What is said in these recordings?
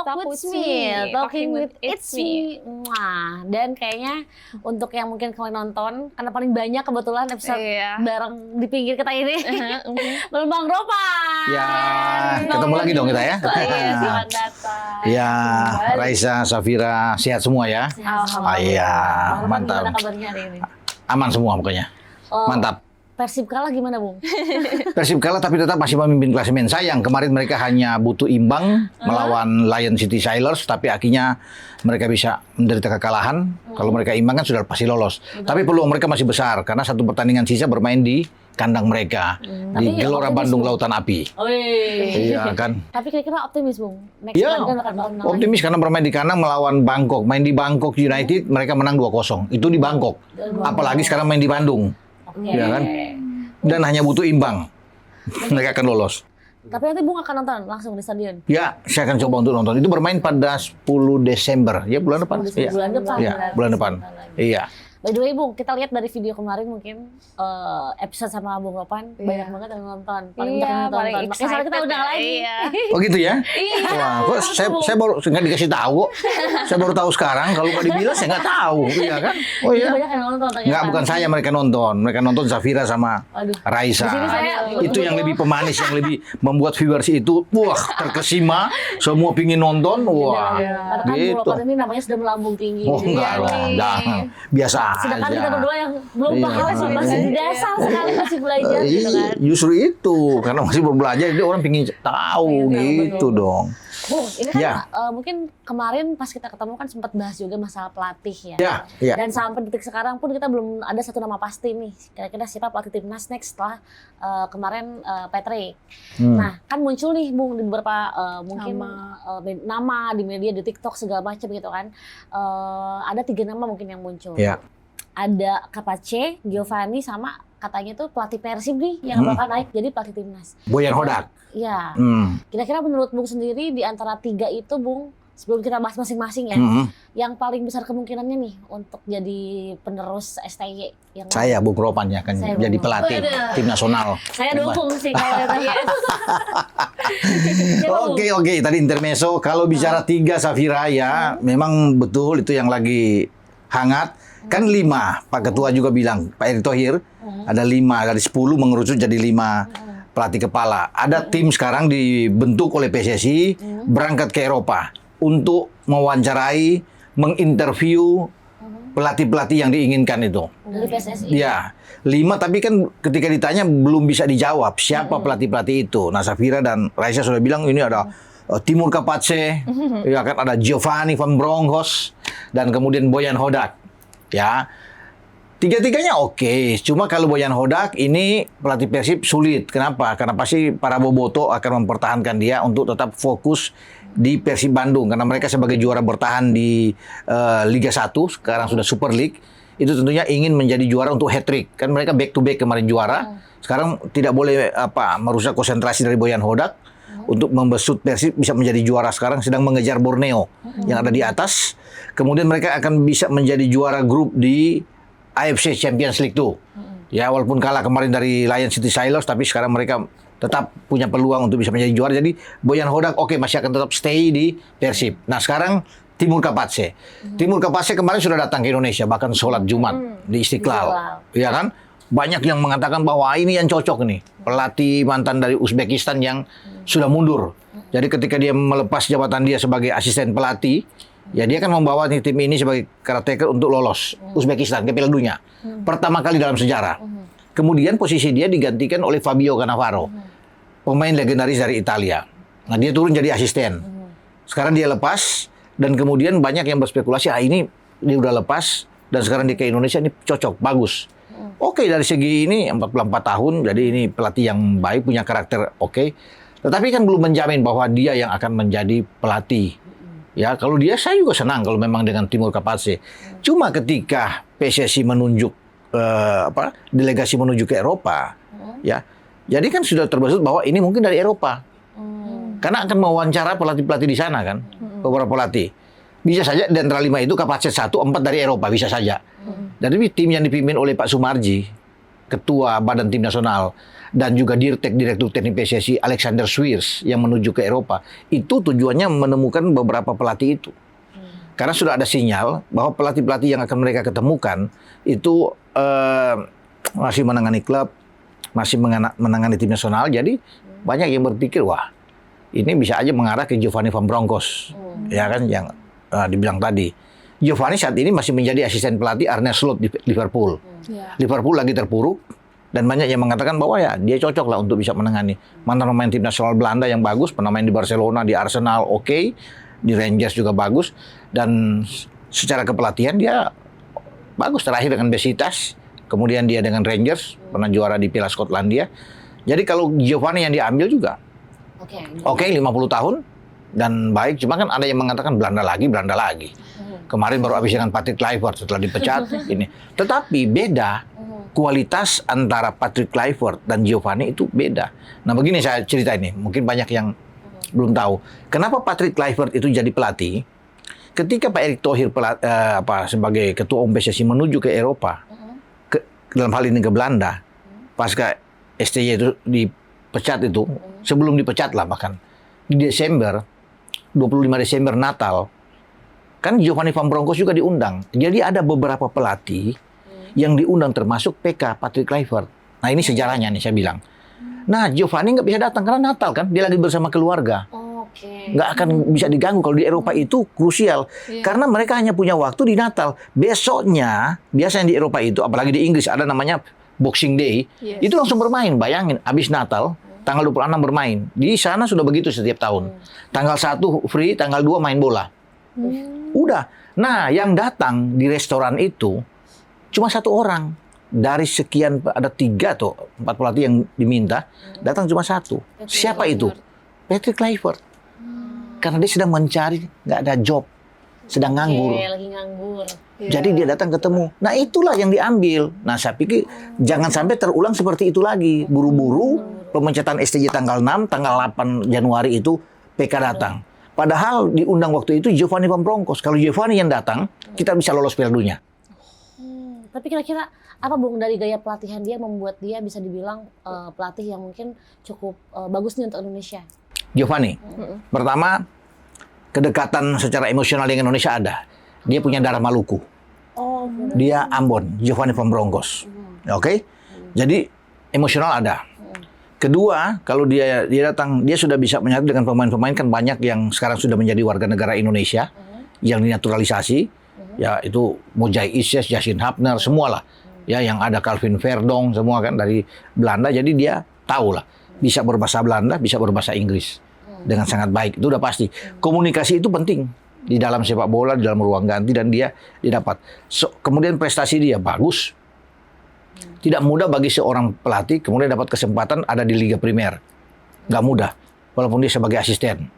Talk with me, talking with it's me. Mwah. Dan kayaknya untuk yang mungkin kalian nonton, karena paling banyak kebetulan episode bareng di pinggir kita ini, belum Bang Ropan. Ya, ketemu lagi dong kita ya. Selamat datang. Ya, Raisa, Safira, sehat semua ya. Alhamdulillah. Iya, Bang Ropan, mantap. gimana kabarnya hari ini? Aman semua pokoknya. Mantap. Persib kalah gimana, Bung? Persib kalah tapi tetap masih memimpin klasemen. Sayang kemarin mereka hanya butuh imbang melawan Lion City Sailors, tapi akhirnya mereka bisa menderita kekalahan. Kalau mereka imbang kan sudah pasti lolos. Tapi peluang mereka masih besar karena satu pertandingan sisa bermain di kandang mereka di Gelora Bandung Lautan Api. Iya kan. Tapi kira-kira optimis, Bung. Next Ya, optimis karena bermain di kandang melawan Bangkok. Main di Bangkok United mereka menang 2-0. Itu di Bangkok. Apalagi sekarang main di Bandung. Ya kan? Dan hanya butuh imbang. Mereka akan lolos. Tapi nanti Bung akan nonton langsung di stadion? Ya, saya akan coba untuk nonton. Itu bermain pada 10 Desember. Ya, bulan depan. Bulan depan. Ya, bulan depan. Iya. By the way, Bung, kita lihat dari video kemarin mungkin episode sama Bung Ropan banyak banget yang nonton. Paling nonton. Makanya soalnya kita undang lagi. Oh gitu ya? Wah, kok saya baru nggak dikasih tahu. Saya baru tahu sekarang. Kalau nggak dibilang saya nggak tahu, iya kan? Oh iya. Banyak yang nonton. Nggak, bukan saya mereka nonton. Mereka nonton Safira sama Raisa. Itu yang lebih pemanis, yang lebih membuat viewers itu wah terkesima. Semua pingin nonton. Wah, Karena kan Bung Ropan ini namanya sudah melambung tinggi. Oh enggak lah, jangan. Biasa sedangkan aja. kita berdua yang belum paham masih di dasar sekali masih belajar gitu kan. Justru itu karena masih baru belajar jadi orang pingin tahu gitu dong. Bung, ini kan mungkin kemarin pas kita ketemu kan sempat bahas juga masalah pelatih ya. Dan sampai detik sekarang pun kita belum ada satu nama pasti nih. Kira-kira siapa pelatih timnas next setelah kemarin Patrick. Nah, kan muncul nih Bung di beberapa mungkin nama di media, di TikTok segala macam gitu kan. Ada 3 nama mungkin yang muncul. Ya. Ada Kapace, Giovanni sama katanya tuh pelatih Persib nih yang bakal naik jadi pelatih timnas. Boyan Hodak. Iya. Kira-kira menurut Bung sendiri di antara 3 itu Bung, sebelum kita bahas masing-masing ya, yang paling besar kemungkinannya nih untuk jadi penerus STY yang saya Bung Ropan ya akan jadi pelatih tim nasional. Saya dukung sih kalau itu ya. Oke, tadi intermezzo. Kalau bicara 3 Safira ya, memang betul itu yang lagi hangat. Kan 5, Pak Ketua juga bilang, Pak Erick Thohir, ada 5, dari 10 mengerucut jadi 5 pelatih kepala. Ada tim sekarang dibentuk oleh PSSI, berangkat ke Eropa untuk mewawancarai, menginterview pelatih-pelatih yang diinginkan itu. Dari PSSI? Ya, 5 tapi kan ketika ditanya belum bisa dijawab siapa pelatih-pelatih itu. Nah, Safira dan Raisa sudah bilang ini ada Timur Kapace, ya kan ada Giovanni Van Bronckhorst, dan kemudian Boyan Hodak. Ya, 3-tiganya oke. Cuma kalau Boyan Hodak ini pelatih Persib sulit. Kenapa? Karena pasti para boboto akan mempertahankan dia untuk tetap fokus di Persib Bandung. Karena mereka sebagai juara bertahan di Liga 1, sekarang sudah Super League. Itu tentunya ingin menjadi juara untuk hat-trick. Kan mereka back to back kemarin juara. Sekarang tidak boleh merusak konsentrasi dari Boyan Hodak untuk membesut Persib bisa menjadi juara. Sekarang sedang mengejar Borneo yang ada di atas. Kemudian mereka akan bisa menjadi juara grup di AFC Champions League 2. Ya, walaupun kalah kemarin dari Lion City Sailors, tapi sekarang mereka tetap punya peluang untuk bisa menjadi juara. Jadi Boyan Hodak masih akan tetap stay di Persib. Nah, sekarang Timur Kapace. Timur Kapace kemarin sudah datang ke Indonesia, bahkan sholat Jumat di Istiqlal. Ya kan? Banyak yang mengatakan bahwa ini yang cocok nih. Pelatih mantan dari Uzbekistan yang sudah mundur. Jadi ketika dia melepas jabatan dia sebagai asisten pelatih, ya dia akan membawa tim ini sebagai caretaker untuk lolos Uzbekistan ke Piala Dunia. Pertama kali dalam sejarah. Kemudian posisi dia digantikan oleh Fabio Cannavaro, pemain legendaris dari Italia. Nah, dia turun jadi asisten. Sekarang dia lepas, dan kemudian banyak yang berspekulasi, ini dia udah lepas, dan sekarang dia ke Indonesia, ini cocok, bagus. Oke, dari segi ini 44 tahun, jadi ini pelatih yang baik, punya karakter oke. Tetapi kan belum menjamin bahwa dia yang akan menjadi pelatih. Ya, kalau dia saya juga senang kalau memang dengan Timur Kapace. Cuma ketika PSSI menunjuk delegasi menuju ke Eropa, ya. Jadi kan sudah terbesit bahwa ini mungkin dari Eropa. Karena akan mewawancara pelatih-pelatih di sana kan, beberapa pelatih. Bisa saja di antara 5 itu Kapace 1, 4 dari Eropa bisa saja. Dan ini tim yang dipimpin oleh Pak Sumarji ketua Badan Tim Nasional dan juga Direktur Teknik PSSI Alexander Swiers yang menuju ke Eropa, itu tujuannya menemukan beberapa pelatih itu. Karena sudah ada sinyal bahwa pelatih-pelatih yang akan mereka ketemukan itu masih menangani klub, masih menangani tim nasional. Jadi banyak yang berpikir, wah ini bisa aja mengarah ke Giovanni Van Bronckhorst, ya kan, yang dibilang tadi. Giovanni saat ini masih menjadi asisten pelatih Arne Slot di Liverpool. Liverpool lagi terpuruk dan banyak yang mengatakan bahwa ya dia cocok lah untuk bisa menangani. Mantan pemain tim nasional Belanda yang bagus, pernah main di Barcelona, di Arsenal, oke, di Rangers juga bagus, dan secara kepelatihan dia bagus. Terakhir dengan Besiktas, kemudian dia dengan Rangers pernah juara di Piala Skotlandia. Jadi kalau Giovanni yang diambil juga oke, 50 tahun dan baik. Cuma kan ada yang mengatakan Belanda lagi. Kemarin baru habis dengan Patrick Kluivert setelah dipecat ini. Tetapi beda kualitas antara Patrick Kluivert dan Giovanni itu beda. Nah, begini saya cerita ini, mungkin banyak yang belum tahu. Kenapa Patrick Kluivert itu jadi pelatih? Ketika Pak Erick Thohir sebagai ketua umum PSSI menuju ke Eropa, dalam hal ini ke Belanda, pasca STY itu dipecat itu, sebelum dipecat lah bahkan, di Desember, 25 Desember Natal, kan Giovanni Van Bronckhorst juga diundang. Jadi ada beberapa pelatih yang diundang termasuk PK Patrick Kluivert. Nah ini sejarahnya nih saya bilang. Nah Giovanni nggak bisa datang karena Natal kan, dia lagi bersama keluarga. Nggak akan bisa diganggu. Kalau di Eropa itu krusial. Karena mereka hanya punya waktu di Natal. Besoknya, biasanya di Eropa itu, apalagi di Inggris, ada namanya Boxing Day. Itu langsung bermain. Bayangin, habis Natal, tanggal 26 bermain. Di sana sudah begitu setiap tahun. Tanggal 1 free, tanggal 2 main bola. Udah. Nah, yang datang di restoran itu cuma 1 orang. Dari sekian, ada 3 atau 4 pelatih yang diminta, datang cuma 1. Siapa itu? Patrick Kluivert. Karena dia sedang mencari, nggak ada job. Sedang nganggur. Lagi nganggur. Jadi dia datang ketemu. Nah itulah yang diambil. Nah saya pikir jangan sampai terulang seperti itu lagi. Buru-buru pemecatan STJ tanggal 6, tanggal 8 Januari itu PK datang. Padahal diundang waktu itu Giovanni Van Bronckhorst. Kalau Giovanni yang datang, kita bisa lolos Piala Dunia. Tapi kira-kira apa Bung dari gaya pelatihan dia membuat dia bisa dibilang pelatih yang mungkin cukup bagus nih untuk Indonesia? Giovanni, pertama kedekatan secara emosional dengan Indonesia ada. Dia punya darah Maluku. Dia Ambon, Giovanni Van Bronckhorst. Oke? Jadi emosional ada. Kedua, kalau dia datang, dia sudah bisa menyatu dengan pemain-pemain, kan banyak yang sekarang sudah menjadi warga negara Indonesia yang dinaturalisasi. Ya itu Mojai Ises, Yasin Hapner, semualah. Ya yang ada Calvin Verdong, semua kan dari Belanda. Jadi dia tahu lah, bisa berbahasa Belanda, bisa berbahasa Inggris dengan sangat baik. Itu udah pasti. Komunikasi itu penting di dalam sepak bola, di dalam ruang ganti, dan dia dapat. Kemudian prestasi dia bagus. Tidak mudah bagi seorang pelatih kemudian dapat kesempatan ada di Liga Primer. Nggak mudah, walaupun dia sebagai asisten.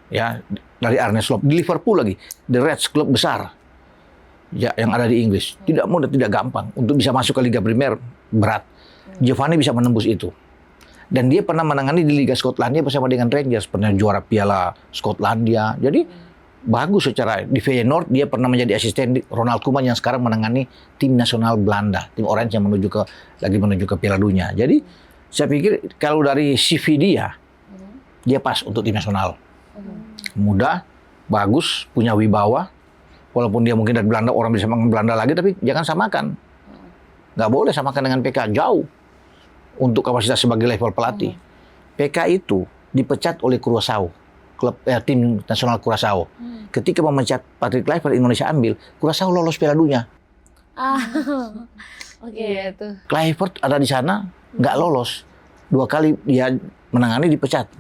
Ya, dari Arne Slot di Liverpool lagi, The Reds, klub besar. Ya, yang ada di Inggris. Tidak mudah, tidak gampang untuk bisa masuk ke Liga Primer, berat. Giovanni bisa menembus itu. Dan dia pernah menangani di Liga Skotlandia bersama dengan Rangers, pernah juara Piala Skotlandia. Jadi bagus secara di Feyenoord, dia pernah menjadi asisten Ronald Koeman yang sekarang menangani tim nasional Belanda, tim Orange yang lagi menuju ke Piala Dunia. Jadi saya pikir kalau dari CV dia pas untuk tim nasional. Muda, bagus, punya wibawa. Walaupun dia mungkin dari Belanda, orang bisa ngomong Belanda lagi, tapi jangan samakan. Nggak boleh samakan dengan PK, jauh. Untuk kapasitas sebagai level pelatih. PK itu dipecat oleh Curaçao, tim nasional Curaçao. Ketika memecat Patrick Kluivert, Indonesia ambil, Curaçao lolos Piala Dunia. Kluivert ada di sana, nggak lolos. 2 kali dia menangani, dipecat.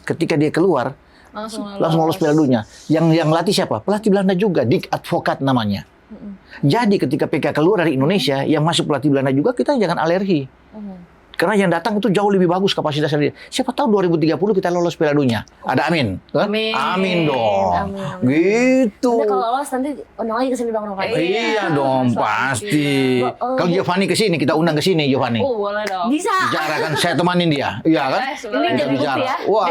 Ketika dia keluar, langsung lolos Piala Dunia. Yang latih siapa? Pelatih Belanda juga, Dick Advocaat namanya. Jadi ketika PK keluar dari Indonesia, yang masuk pelatih Belanda juga, kita jangan alergi. Karena yang datang itu jauh lebih bagus kapasitasnya dia. Siapa tahu 2030 kita lolos Piala Dunia. Ada amin. Amin dong. Amin. Gitu. Nanti kalau lolos nanti undang lagi ke sini Bang Nova. Iya dong, pasti. Kalau Giovanni ke sini, kita undang ke sini Giovanni. Oh, boleh dong. Bisa. Bicara kan, saya temanin dia. Iya kan? Ini jadi bukti ya. Wah.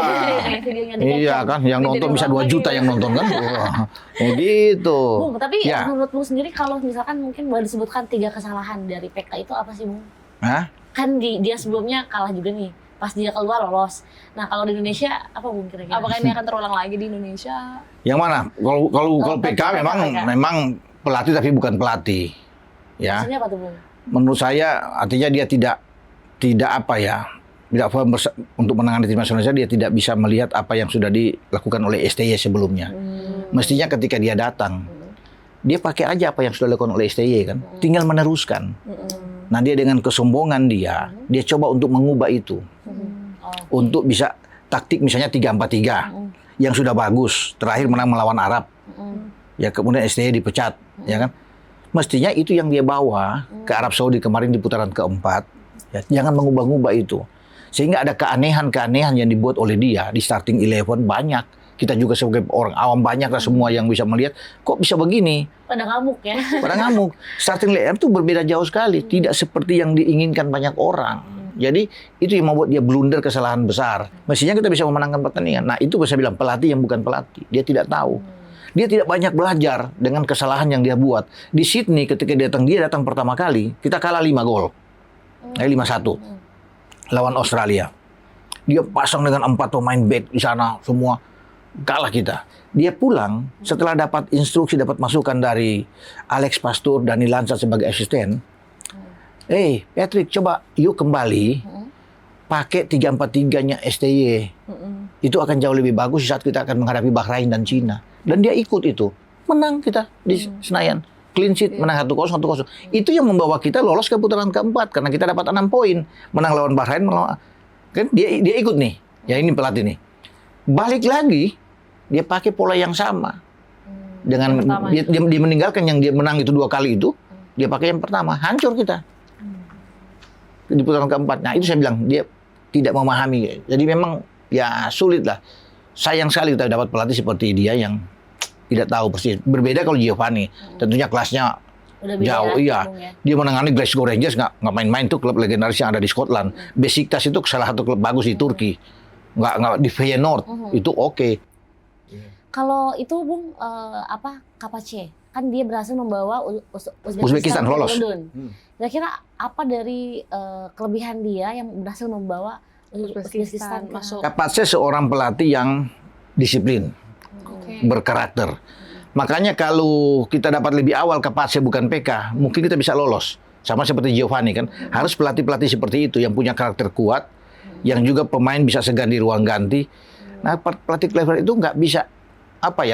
Iya kan, yang nonton bisa 2 juta yang nonton kan. Wah. Gitu. Bung, tapi menurut Bung sendiri kalau misalkan mungkin boleh disebutkan 3 kesalahan dari PK itu apa sih Bung? Hah? Kan dia sebelumnya kalah juga nih. Pas dia keluar lolos. Nah kalau di Indonesia apa Bung kira-kira? Apakah ini akan terulang lagi di Indonesia? Yang mana? Kalau PK memang pelatih tapi bukan pelatih. Ya. Maksudnya apa tuh Bung? Menurut saya artinya dia tidak apa ya, tidak untuk menangani tim nasional dia tidak bisa melihat apa yang sudah dilakukan oleh STY sebelumnya. Mestinya ketika dia datang, dia pakai aja apa yang sudah dilakukan oleh STY kan, tinggal meneruskan. Nah dia dengan kesombongan dia coba untuk mengubah itu, untuk bisa taktik misalnya 3-4-3 yang sudah bagus, terakhir menang melawan Arab, ya kemudian STY dipecat, ya kan? Mestinya itu yang dia bawa ke Arab Saudi kemarin di putaran keempat. Ya, jangan mengubah-ubah itu. Sehingga ada keanehan-keanehan yang dibuat oleh dia di starting 11 banyak. Kita juga sebagai orang awam banyak lah semua yang bisa melihat kok bisa begini. Pada ngamuk ya. Pada ngamuk. Starting 11 itu berbeda jauh sekali, tidak seperti yang diinginkan banyak orang. Jadi itu yang membuat dia blunder kesalahan besar. Mestinya kita bisa memenangkan pertandingan. Nah itu saya bilang pelatih yang bukan pelatih. Dia tidak tahu. Dia tidak banyak belajar dengan kesalahan yang dia buat. Di Sydney ketika dia datang pertama kali, kita kalah 5 gol. 5-1 lawan Australia. Dia pasang dengan 4 pemain back di sana semua, kalah kita. Dia pulang setelah dapat instruksi, dapat masukan dari Alex Pastur dan Nilansa sebagai asisten. Patrick, coba yuk kembali pakai 3-4-3-nya STY. Itu akan jauh lebih bagus saat kita akan menghadapi Bahrain dan Cina. Dan dia ikut itu. Menang kita di Senayan. Clean sheet, menang 1-0, 1-0. Itu yang membawa kita lolos ke putaran keempat. Karena kita dapat 6 poin. Menang lawan Bahrain, kan dia ikut nih. Ya ini pelatih nih. Balik lagi, dia pakai pola yang sama. Dengan dia meninggalkan yang dia menang itu 2 kali itu. Dia pakai yang pertama. Hancur kita. Di putaran keempat. Nah itu saya bilang, dia tidak memahami. Jadi memang ya sulit lah. Sayang sekali kita dapat pelatih seperti dia yang tidak tahu persis. Berbeda kalau Giovanni, tentunya kelasnya jauh. Iya, dia menangani Glasgow Rangers nggak main-main tuh klub legendaris yang ada di Scotland. Besiktas itu salah satu klub bagus di Turki. Nggak di Feyenoord itu oke. Kalau itu Bung Kapace kan dia berhasil membawa Uzbekistan lolos. Kira-kira apa dari kelebihan dia yang berhasil membawa Uzbekistan masuk? Kapace seorang pelatih yang disiplin, berkarakter. Makanya kalau kita dapat lebih awal Kapace bukan PK, mungkin kita bisa lolos. Sama seperti Giovanni kan, harus pelatih-pelatih seperti itu yang punya karakter kuat, yang juga pemain bisa segan di ruang ganti. Nah pelatih clever itu nggak bisa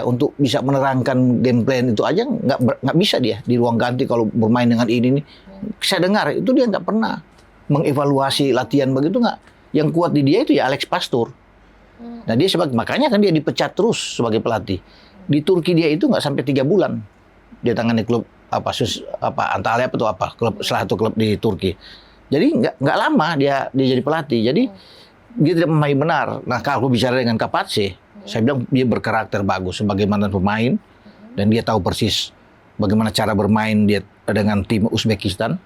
untuk bisa menerangkan game plan itu aja nggak bisa dia di ruang ganti kalau bermain dengan ini nih. Saya dengar itu dia nggak pernah mengevaluasi latihan begitu nggak. Yang kuat di dia itu ya Alex Pastur. Nah dia makanya kan dia dipecat terus sebagai pelatih. Di Turki dia itu nggak sampai 3 bulan dia tangani klub Antalya klub salah satu klub di Turki. Jadi nggak lama dia jadi pelatih. Jadi dia tidak memahami benar. Nah kalau bicara dengan Kapace, saya bilang dia berkarakter bagus sebagai mantan pemain dan dia tahu persis bagaimana cara bermain dia dengan tim Uzbekistan.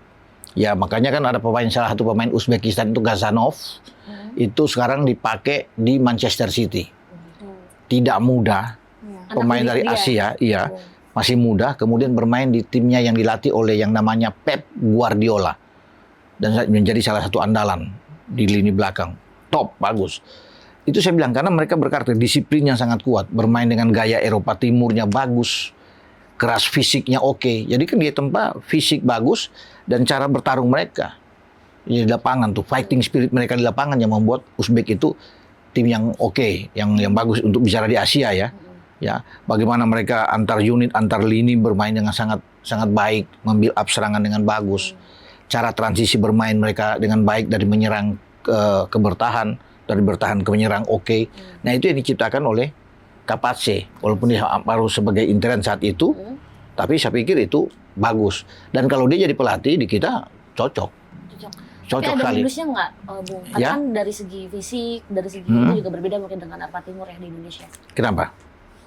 Ya makanya kan ada salah satu pemain Uzbekistan itu Gazanov. Itu sekarang dipakai di Manchester City. Tidak mudah. Pemain dari Asia, iya. Masih muda, kemudian bermain di timnya yang dilatih oleh yang namanya Pep Guardiola. Dan menjadi salah satu andalan di lini belakang. Top, bagus. Itu saya bilang, karena mereka berkarakter, disiplin yang sangat kuat. Bermain dengan gaya Eropa Timurnya bagus. Keras fisiknya oke. Jadi kan dia tempat fisik bagus dan cara bertarung mereka. Di lapangan tuh, fighting spirit mereka di lapangan yang membuat Uzbek itu tim yang oke, yang bagus untuk bicara di Asia ya. Ya, bagaimana mereka antar unit, antar lini bermain dengan sangat baik, membuild up serangan dengan bagus. Cara transisi bermain mereka dengan baik dari menyerang ke bertahan, dari bertahan ke menyerang oke. Nah, itu yang diciptakan oleh Kapace. Walaupun dia baru sebagai intern saat itu, tapi saya pikir itu bagus. Dan kalau dia jadi pelatih di kita cocok. Tapi ada minusnya nggak, Bung? Ya? Kan dari segi fisik, dari segi itu juga berbeda mungkin dengan Eropa Timur ya di Indonesia. Kenapa?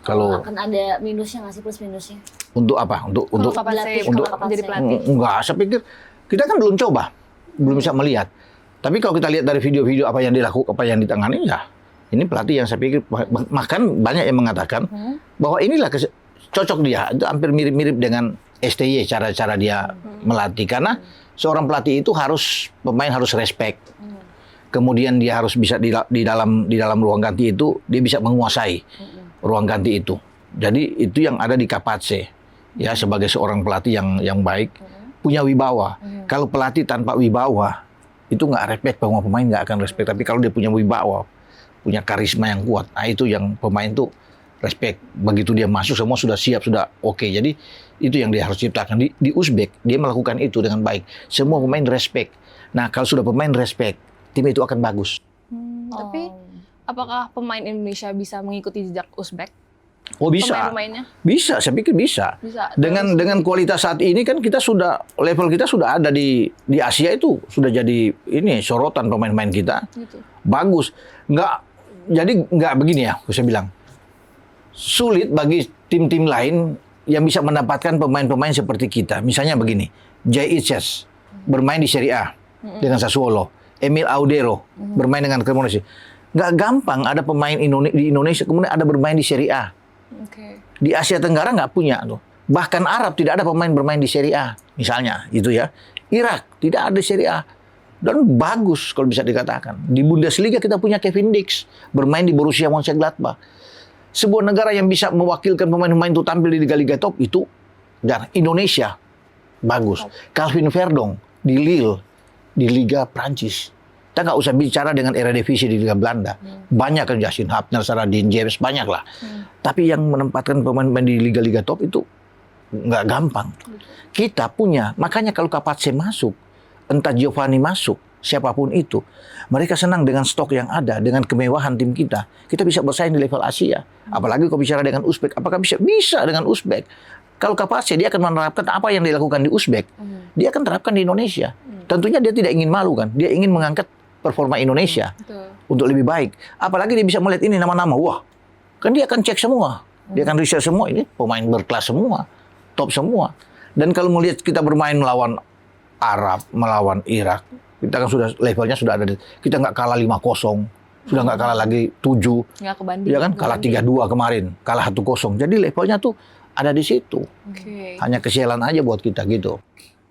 Kalau akan ada minusnya nggak sih, plus minusnya? Untuk apa? Untuk jadi pelatih. Enggak, saya pikir kita kan belum coba, belum bisa melihat. Tapi kalau kita lihat dari video-video apa yang dilakukan, apa yang ditangani, ya ini pelatih yang saya pikir bahkan banyak yang mengatakan bahwa inilah cocok dia, itu hampir mirip-mirip dengan STY cara-cara dia melatih karena seorang pelatih itu pemain harus respect. Kemudian dia harus bisa di dalam ruang ganti itu dia bisa menguasai ruang ganti itu. Jadi itu yang ada di Kapatse ya, sebagai seorang pelatih yang baik, punya wibawa. Kalau pelatih tanpa wibawa itu nggak respect, pemain nggak akan respect. Tapi kalau dia punya wibawa, punya karisma yang kuat, nah itu yang pemain tuh respect. Begitu dia masuk semua sudah siap, sudah oke. Jadi itu yang dia harus ciptakan di Uzbek. Dia melakukan itu dengan baik. Semua pemain respect. Nah kalau sudah pemain respect, tim itu akan bagus. Tapi apakah pemain Indonesia bisa mengikuti jejak Uzbek? Oh bisa, Pemain-pemainnya? bisa. Saya pikir bisa. Dengan kualitas saat ini kan level kita sudah ada di Asia itu sudah jadi ini sorotan pemain-pemain kita. Gitu. Bagus. Nggak begini ya, saya bilang. Sulit bagi tim-tim lain yang bisa mendapatkan pemain-pemain seperti kita. Misalnya begini, Jay Itzes bermain di Serie A dengan Sassuolo. Emil Audero bermain dengan Cremonese. Nggak gampang ada pemain di Indonesia kemudian ada bermain di Serie A. Di Asia Tenggara nggak punya tuh. Bahkan Arab tidak ada pemain bermain di Serie A. Misalnya itu ya. Irak tidak ada Serie A. Dan bagus kalau bisa dikatakan. Di Bundesliga kita punya Kevin Dix bermain di Borussia Mönchengladbach. Sebuah negara yang bisa mewakilkan pemain-pemain itu tampil di liga-liga top itu dan Indonesia bagus. Calvin Verdong di Lille di Liga Prancis. Kita nggak usah bicara dengan Eredivisie di Liga Belanda. Banyak kan Justin Hapner, Saradin James, banyak lah. Tapi yang menempatkan pemain-pemain di liga-liga top itu nggak gampang. Kita punya, makanya kalau Kapatse masuk, entah Giovanni masuk, siapapun itu, mereka senang dengan stok yang ada, dengan kemewahan tim kita. Kita bisa bersaing di level Asia. Apalagi kalau bicara dengan Uzbek, apakah bisa dengan Uzbek? Kalau Kapatse dia akan menerapkan apa yang dilakukan di Uzbek, dia akan terapkan di Indonesia. Tentunya dia tidak ingin malu kan, dia ingin mengangkat performa Indonesia untuk lebih baik. Apalagi dia bisa melihat ini nama-nama, wah, kan dia akan cek semua, dia akan riset semua, ini pemain berkelas semua, top semua. Dan kalau melihat kita bermain melawan Arab, melawan Irak, kita kan sudah levelnya sudah ada, kita nggak kalah 5-0, sudah nggak kalah lagi 7, nggak kebanding, ya kan, kalah 3-2 kemarin, kalah 1-0, jadi levelnya tuh ada di situ. Hanya kesialan aja buat kita gitu.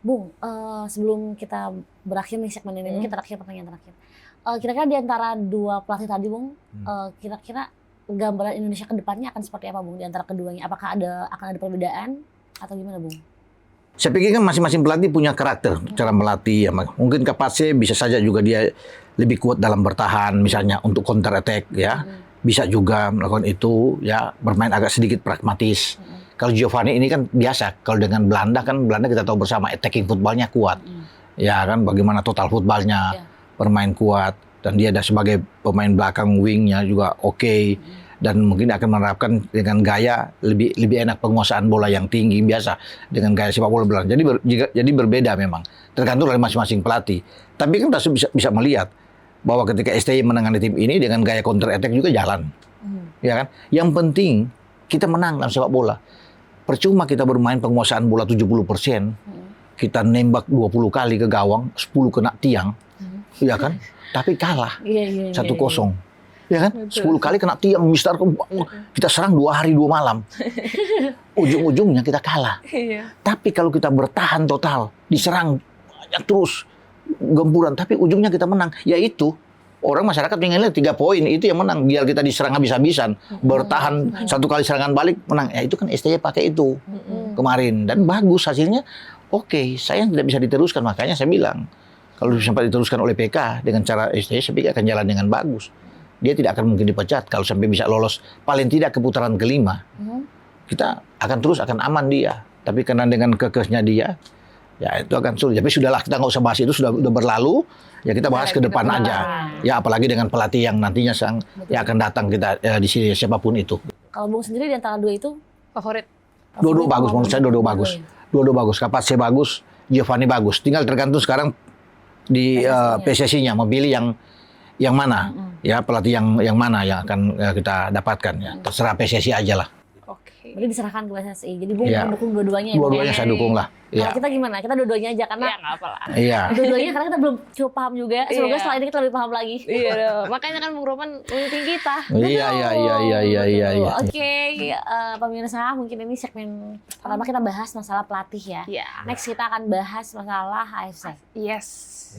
Bung, sebelum kita berakhir nih segmen ini, kita pertanyaan terakhir. Kira-kira di antara dua pelatih tadi, Bung, kira-kira gambaran Indonesia ke depannya akan seperti apa, Bung, di antara keduanya? Apakah akan ada perbedaan atau gimana, Bung? Saya pikir kan masing-masing pelatih punya karakter, cara melatih. Ya. Mungkin Kapatse bisa saja juga dia lebih kuat dalam bertahan, misalnya untuk counter attack, ya. Bisa juga melakukan itu, ya, bermain agak sedikit pragmatis. Kalau Giovanni ini kan biasa, kalau dengan Belanda kita tahu bersama attacking footballnya kuat. Ya kan, bagaimana total footballnya bermain kuat. Dan dia ada sebagai pemain belakang wingnya juga oke. Dan mungkin akan menerapkan dengan gaya lebih enak penguasaan bola yang tinggi biasa. Dengan gaya sepak bola Belanda. Jadi berbeda memang. Tergantung dari masing-masing pelatih. Tapi kan kita bisa melihat bahwa ketika STY menangani tim ini dengan gaya counter attack juga jalan. Ya kan? Yang penting kita menang dalam sepak bola. Percuma kita bermain penguasaan bola 70%, kita nembak 20 kali ke gawang, 10 kena tiang, ya kan? Tapi kalah 1-0, ya kan? 10 kali kena tiang, mister, kita serang 2 hari 2 malam, ujung-ujungnya kita kalah. Tapi kalau kita bertahan total, diserang banyak terus, gempuran, tapi ujungnya kita menang, yaitu orang masyarakat pengen lihat 3 poin itu yang menang, biar kita diserang habis-habisan, bertahan 1 kali serangan balik menang. Ya itu kan STY pakai itu kemarin dan bagus hasilnya. Oke, saya tidak bisa diteruskan, makanya saya bilang kalau sampai diteruskan oleh PK dengan cara STY, saya pikir akan jalan dengan bagus. Dia tidak akan mungkin dipecat kalau sampai bisa lolos paling tidak ke putaran kelima. Kita akan aman dia. Tapi karena dengan kekehnya dia, ya itu akan sulit. Tapi sudahlah, kita nggak usah bahas itu, sudah berlalu. Ya kita bahas ke depan aja. Ya apalagi dengan pelatih yang nantinya yang akan datang kita di sini, siapapun itu. Kalau Bung sendiri di antara dua itu favorit? Dua-dua bagus, menurut saya dua-dua bagus. Dua-dua bagus. Kapatse bagus, Giovanni bagus. Tinggal tergantung sekarang di PSSI-nya memilih yang mana. Ya pelatih yang mana yang akan kita dapatkan. Ya terserah PSSI aja lah. Oke. Berarti diserahkan ke PSSI. Jadi Bung Iya. mendukung dua-duanya ya. Bung? Dua-duanya saya dukung lah. Kalau Iya. kita gimana? Kita dua-duanya aja karena Ya nggak apa lah. Iya. dua-duanya karena kita belum cukup paham juga. Semoga Iya. setelah ini kita lebih paham lagi. Iya dong. Makanya kan Bung Roman memimpin kita. Iya. Betul. Oke, pemirsa, mungkin ini segmen pertama kita bahas masalah pelatih ya. Iya. Next kita akan bahas masalah AFC. Yes.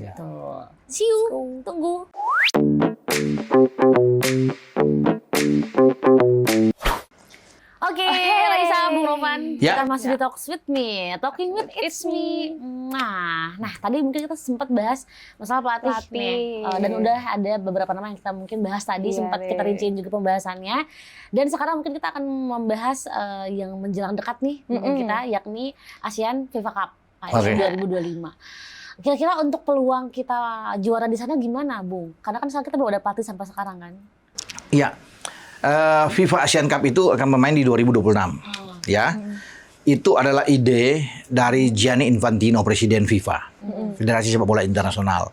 Iya. Tuh. See you. Tunggu. Oke, Raisa, Bung Roman, Ya. kita masih di Talks with Me, Talking with It's Me. Nah, tadi mungkin kita sempat bahas masalah pelatih nih. Pelatih. Dan udah ada beberapa nama yang kita mungkin bahas tadi, Iya, sempat kita rinciin juga pembahasannya. Dan sekarang mungkin kita akan membahas yang menjelang dekat nih, mungkin kita, yakni ASEAN FIFA Cup Oke. 2025. Kira-kira untuk peluang kita juara di sana gimana, Bung? Karena kan sekarang kita belum ada pelatih sampai sekarang kan. Iya. FIFA Asian Cup itu akan bermain di 2026. Ya. Itu adalah ide dari Gianni Infantino, Presiden FIFA, Federasi Sepak Bola Internasional.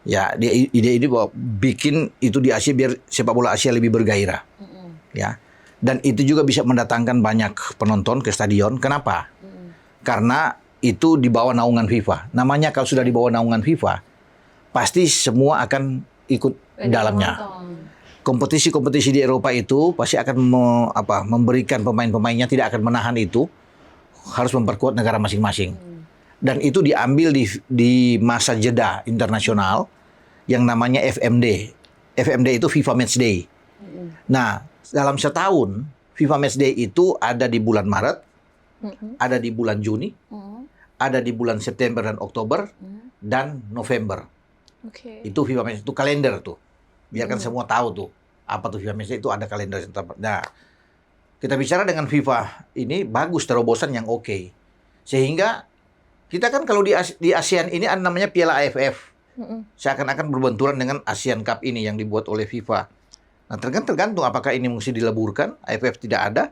Ya, dia ide ini bahwa bikin itu di Asia biar sepak bola Asia lebih bergairah. Ya. Dan itu juga bisa mendatangkan banyak penonton ke stadion. Kenapa? Karena itu di bawah naungan FIFA. Namanya kalau sudah di bawah naungan FIFA, pasti semua akan ikut dalamnya. Kompetisi-kompetisi di Eropa itu pasti akan memberikan pemain-pemainnya, tidak akan menahan itu, harus memperkuat negara masing-masing. Dan itu diambil di masa jeda internasional yang namanya FMD. FMD itu FIFA Match Day. Nah, dalam setahun FIFA Match Day itu ada di bulan Maret, ada di bulan Juni, ada di bulan September dan Oktober, dan November. Oke. Itu FIFA Match, itu kalender tuh. Biarkan semua tahu tuh apa tuh FIFA Match Day, itu ada kalender. Nah, kita bicara dengan FIFA ini bagus, terobosan yang oke. Sehingga kita kan kalau di ASEAN ini ada namanya Piala AFF. Seakan-akan berbenturan dengan ASEAN Cup ini yang dibuat oleh FIFA. Nah, tergantung apakah ini mesti dileburkan, AFF tidak ada,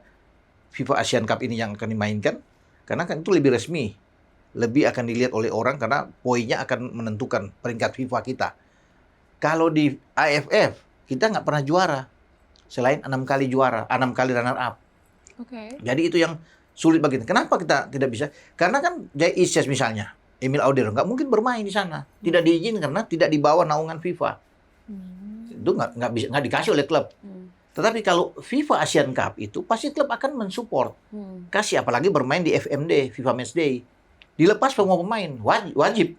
FIFA ASEAN Cup ini yang akan dimainkan, karena kan itu lebih resmi. Lebih akan dilihat oleh orang karena poinnya akan menentukan peringkat FIFA kita. Kalau di AFF, kita nggak pernah juara. Selain 6 kali juara, 6 kali runner up. Oke. Jadi itu yang sulit bagi kita. Kenapa kita tidak bisa? Karena kan Jay Isyes misalnya, Emil Audero, nggak mungkin bermain di sana. Tidak diizinkan karena tidak di bawah naungan FIFA. Itu nggak dikasih oleh klub. Tetapi kalau FIFA Asian Cup itu, pasti klub akan mensupport. Kasih, apalagi bermain di FMD, FIFA Match Day. Dilepas semua pemain, wajib.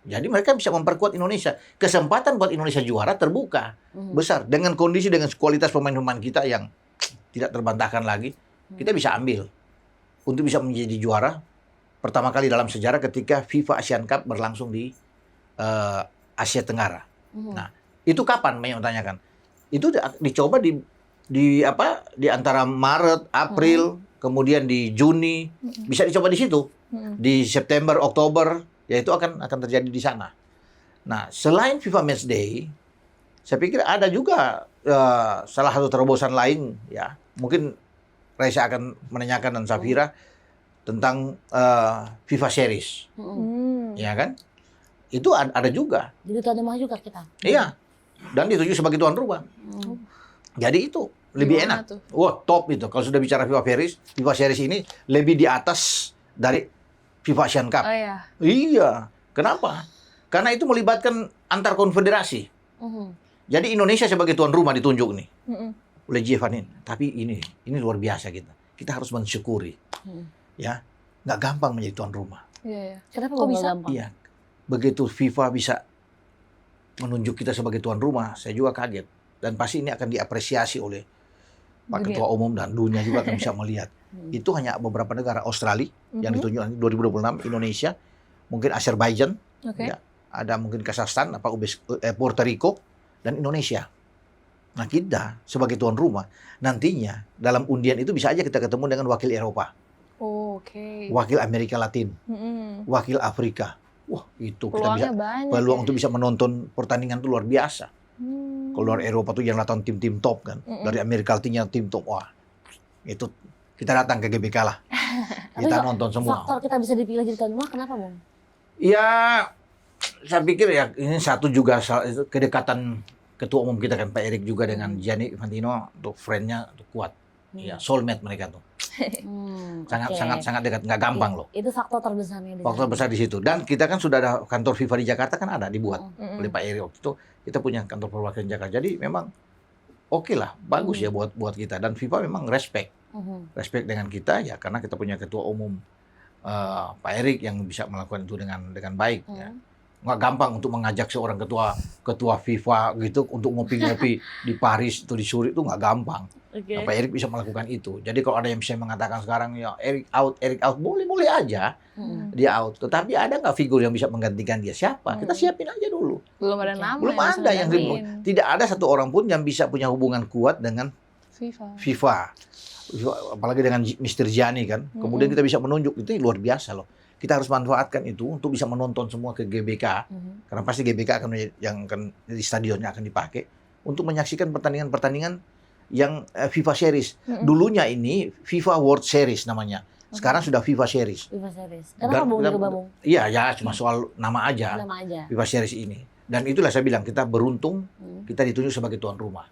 Jadi mereka bisa memperkuat Indonesia. Kesempatan buat Indonesia juara terbuka. Besar. Dengan kondisi, dengan kualitas pemain-pemain kita yang tidak terbantahkan lagi, kita bisa ambil. Untuk bisa menjadi juara, pertama kali dalam sejarah ketika FIFA Asian Cup berlangsung di Asia Tenggara. Nah, itu kapan? Banyak yang tanyakan. Itu dicoba di antara Maret, April, kemudian di Juni, bisa dicoba di situ. Di September, Oktober, ya itu akan terjadi di sana. Nah, selain FIFA Match Day, saya pikir ada juga salah satu terobosan lain, ya. Mungkin Raisa akan menanyakan dan Safira tentang FIFA Series, ya kan? Itu ada juga. Jadi tuan rumah juga kita. Iya. Dan dituju sebagai tuan rumah. Jadi itu lebih Gimana enak. tuh? Wah, top itu. Kalau sudah bicara FIFA Series ini lebih di atas dari FIFA Asian Cup. Oh iya. Iya. Kenapa? Karena itu melibatkan antar konfederasi. Jadi Indonesia sebagai tuan rumah ditunjuk nih oleh Giovanni. Tapi ini luar biasa kita. Kita harus mensyukuri. Ya, nggak gampang menjadi tuan rumah. Iya, iya. Kenapa Kok nggak bisa? gampang? Iya. Begitu FIFA bisa menunjuk kita sebagai tuan rumah, saya juga kaget. Dan pasti ini akan diapresiasi oleh Pak Dunia. Ketua Umum dan dunia juga akan bisa melihat. Itu hanya beberapa negara. Australia yang ditunjuk nanti 2026, Indonesia, mungkin Azerbaijan, Oke. ya, ada mungkin Kazakhstan, Puerto Rico, dan Indonesia. Nah, kita sebagai tuan rumah, nantinya dalam undian itu bisa aja kita ketemu dengan wakil Eropa, Oh, oke. wakil Amerika Latin, wakil Afrika. Wah, itu kita bisa Peluangnya banyak. peluang ya? untuk bisa menonton pertandingan itu luar biasa. Kalau luar Eropa tuh yang datang tim-tim top kan, dari Amerika Latinnya tim top. Wah, itu kita datang ke GBK lah, kita nonton semua. Faktor kita bisa dipilih jadi tuan rumah kenapa, Bung? Ya, saya pikir ya ini satu juga itu kedekatan Ketua Umum kita kan Pak Erik juga dengan Gianni Infantino, untuk friend-nya untuk kuat. Ya, soulmate mereka tuh. Oke. Sangat dekat, nggak gampang loh. Itu faktor terbesarnya di Faktor sana. besar di situ. Dan kita kan sudah ada kantor FIFA di Jakarta kan ada dibuat Mm-mm. oleh Pak Eri waktu itu. Kita punya kantor perwakilan Jakarta. Jadi memang oke lah, bagus ya buat kita. Dan FIFA memang respect dengan kita ya karena kita punya ketua umum Pak Erik yang bisa melakukan itu dengan baik. Ya. Nggak gampang untuk mengajak seorang ketua FIFA gitu untuk ngopi-ngopi di Paris atau di Zurich itu nggak gampang. Oke. Pak Erik bisa melakukan itu. Jadi kalau ada yang bisa mengatakan sekarang ya Erik out, boleh aja dia out. Tetapi ada nggak figur yang bisa menggantikan dia? Siapa? Kita siapin aja dulu. Belum ada nama. Belum yang bisa ada yang digantiin. tidak ada satu orang pun yang bisa punya hubungan kuat dengan FIFA. Apalagi dengan Mr. Gianni kan. Kemudian kita bisa menunjuk itu luar biasa loh. Kita harus manfaatkan itu untuk bisa menonton semua ke GBK. Karena pasti GBK akan di stadionnya akan dipakai untuk menyaksikan pertandingan-pertandingan yang FIFA Series. Dulunya ini FIFA World Series namanya. Sekarang sudah FIFA Series. FIFA Series. Kenapa Bung dirubah, Bung? Iya, ya cuma soal nama aja. Nama aja. FIFA Series ini. Dan itulah saya bilang kita beruntung kita ditunjuk sebagai tuan rumah.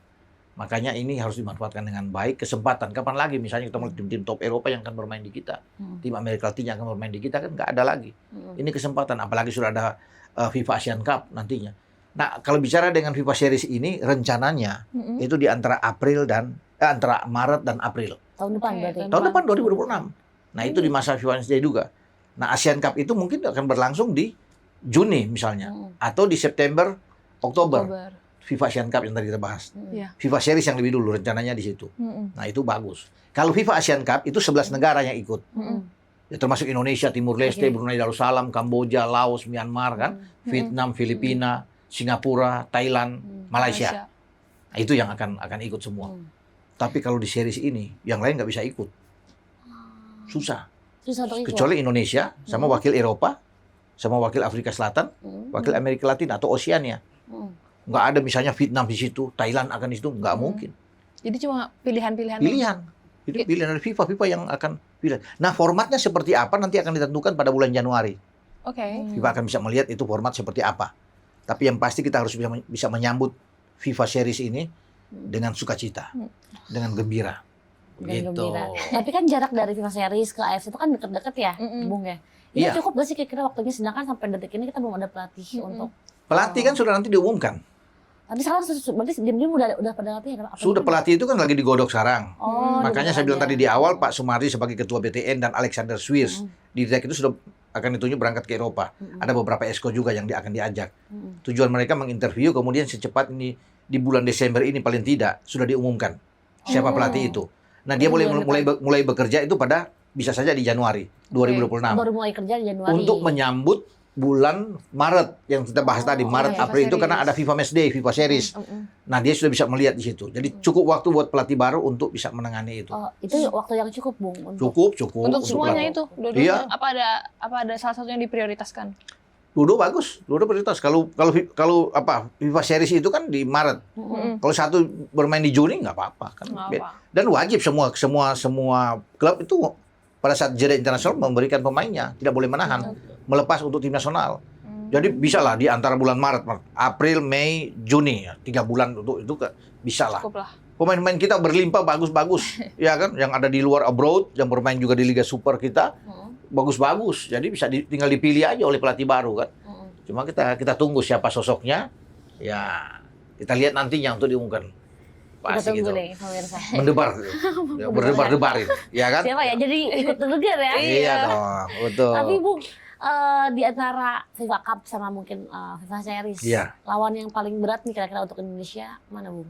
Makanya ini harus dimanfaatkan dengan baik. Kesempatan kapan lagi misalnya kita melihat tim-tim top Eropa yang akan bermain di kita, tim Amerika Latin yang akan bermain di kita kan nggak ada lagi. Ini kesempatan. Apalagi sudah ada FIFA Asian Cup nantinya. Nah kalau bicara dengan FIFA Series ini rencananya itu di antara antara Maret dan April. Tahun depan berarti. Tahun depan 2026. Nah itu di masa FIFA Day juga. Nah Asian Cup itu mungkin akan berlangsung di Juni misalnya atau di September, Oktober. FIFA Asian Cup yang tadi kita bahas. FIFA Series yang lebih dulu rencananya di situ. Nah itu bagus. Kalau FIFA Asian Cup itu 11 negara yang ikut. Ya, termasuk Indonesia, Timur Leste, Brunei Darussalam, Kamboja, Laos, Myanmar kan, Vietnam, Filipina, Singapura, Thailand, Malaysia. Nah, itu yang akan ikut semua. Tapi kalau di series ini yang lain nggak bisa ikut. Susah untuk ikut. Kecuali Indonesia sama wakil Eropa, sama wakil Afrika Selatan, wakil Amerika Latin atau Oceania. Nggak ada misalnya Vietnam di situ, Thailand akan di situ, nggak mungkin. Jadi cuma pilihan-pilihan. Itu pilihan dari FIFA yang akan pilih. Nah formatnya seperti apa nanti akan ditentukan pada bulan Januari. FIFA akan bisa melihat itu format seperti apa. Tapi yang pasti kita harus bisa menyambut FIFA Series ini dengan sukacita, dengan gembira. Gitu. Tapi kan jarak dari FIFA Series ke AFC itu kan deket-deket ya, Bung ya. Ini cukup gak sih kira-kira waktunya, sedangkan sampai detik ini kita belum ada pelatih untuk. Pelatih kan sudah nanti diumumkan. Tapi sekarang berarti diam-diam udah pada latihan. Sudah pelatih itu kan lagi digodok sekarang. Makanya saya bilang tadi di awal Pak Sumardi sebagai ketua BTN dan Alexander Swiers di DITEK itu sudah akan ditunjuk berangkat ke Eropa. Ada beberapa esko juga yang akan diajak. Tujuan mereka menginterview, kemudian secepat ini di bulan Desember ini paling tidak sudah diumumkan siapa pelatih itu. Nah dia mulai bekerja itu pada bisa saja di Januari 2026. Baru mulai kerja di Januari. Untuk menyambut bulan Maret yang kita bahas tadi, Maret April itu karena ada FIFA Match Day, FIFA Series. Nah dia sudah bisa melihat di situ. Jadi cukup waktu buat pelatih baru untuk bisa menangani itu. Itu waktu yang cukup, Bung. Cukup. Untuk semuanya itu. Iya. Apa ada salah satu yang diprioritaskan? Dua bagus, dua prioritas. Kalau FIFA Series itu kan di Maret. Kalau satu bermain di Juni nggak apa-apa kan. Dan wajib semua klub itu pada saat jeda internasional memberikan pemainnya, tidak boleh menahan, melepas untuk tim nasional. Jadi bisa lah di antara bulan Maret, April, Mei, Juni, 3 bulan untuk itu bisa lah. Pemain-pemain kita berlimpah bagus-bagus, ya kan? Yang ada di luar abroad, yang bermain juga di Liga Super kita, bagus-bagus. Jadi bisa tinggal dipilih aja oleh pelatih baru kan. Cuma kita tunggu siapa sosoknya, ya kita lihat nantinya untuk diumumkan. Pasti gitu. Nih, pemirsa. Mendebar, berdebar-debar ini, ya kan? Siapa ya? Jadi ikut degar ya? Iya dong, betul. Tapi Bung, di antara FIFA Cup sama mungkin FIFA Series, lawan yang paling berat nih kira-kira untuk Indonesia mana, Bung?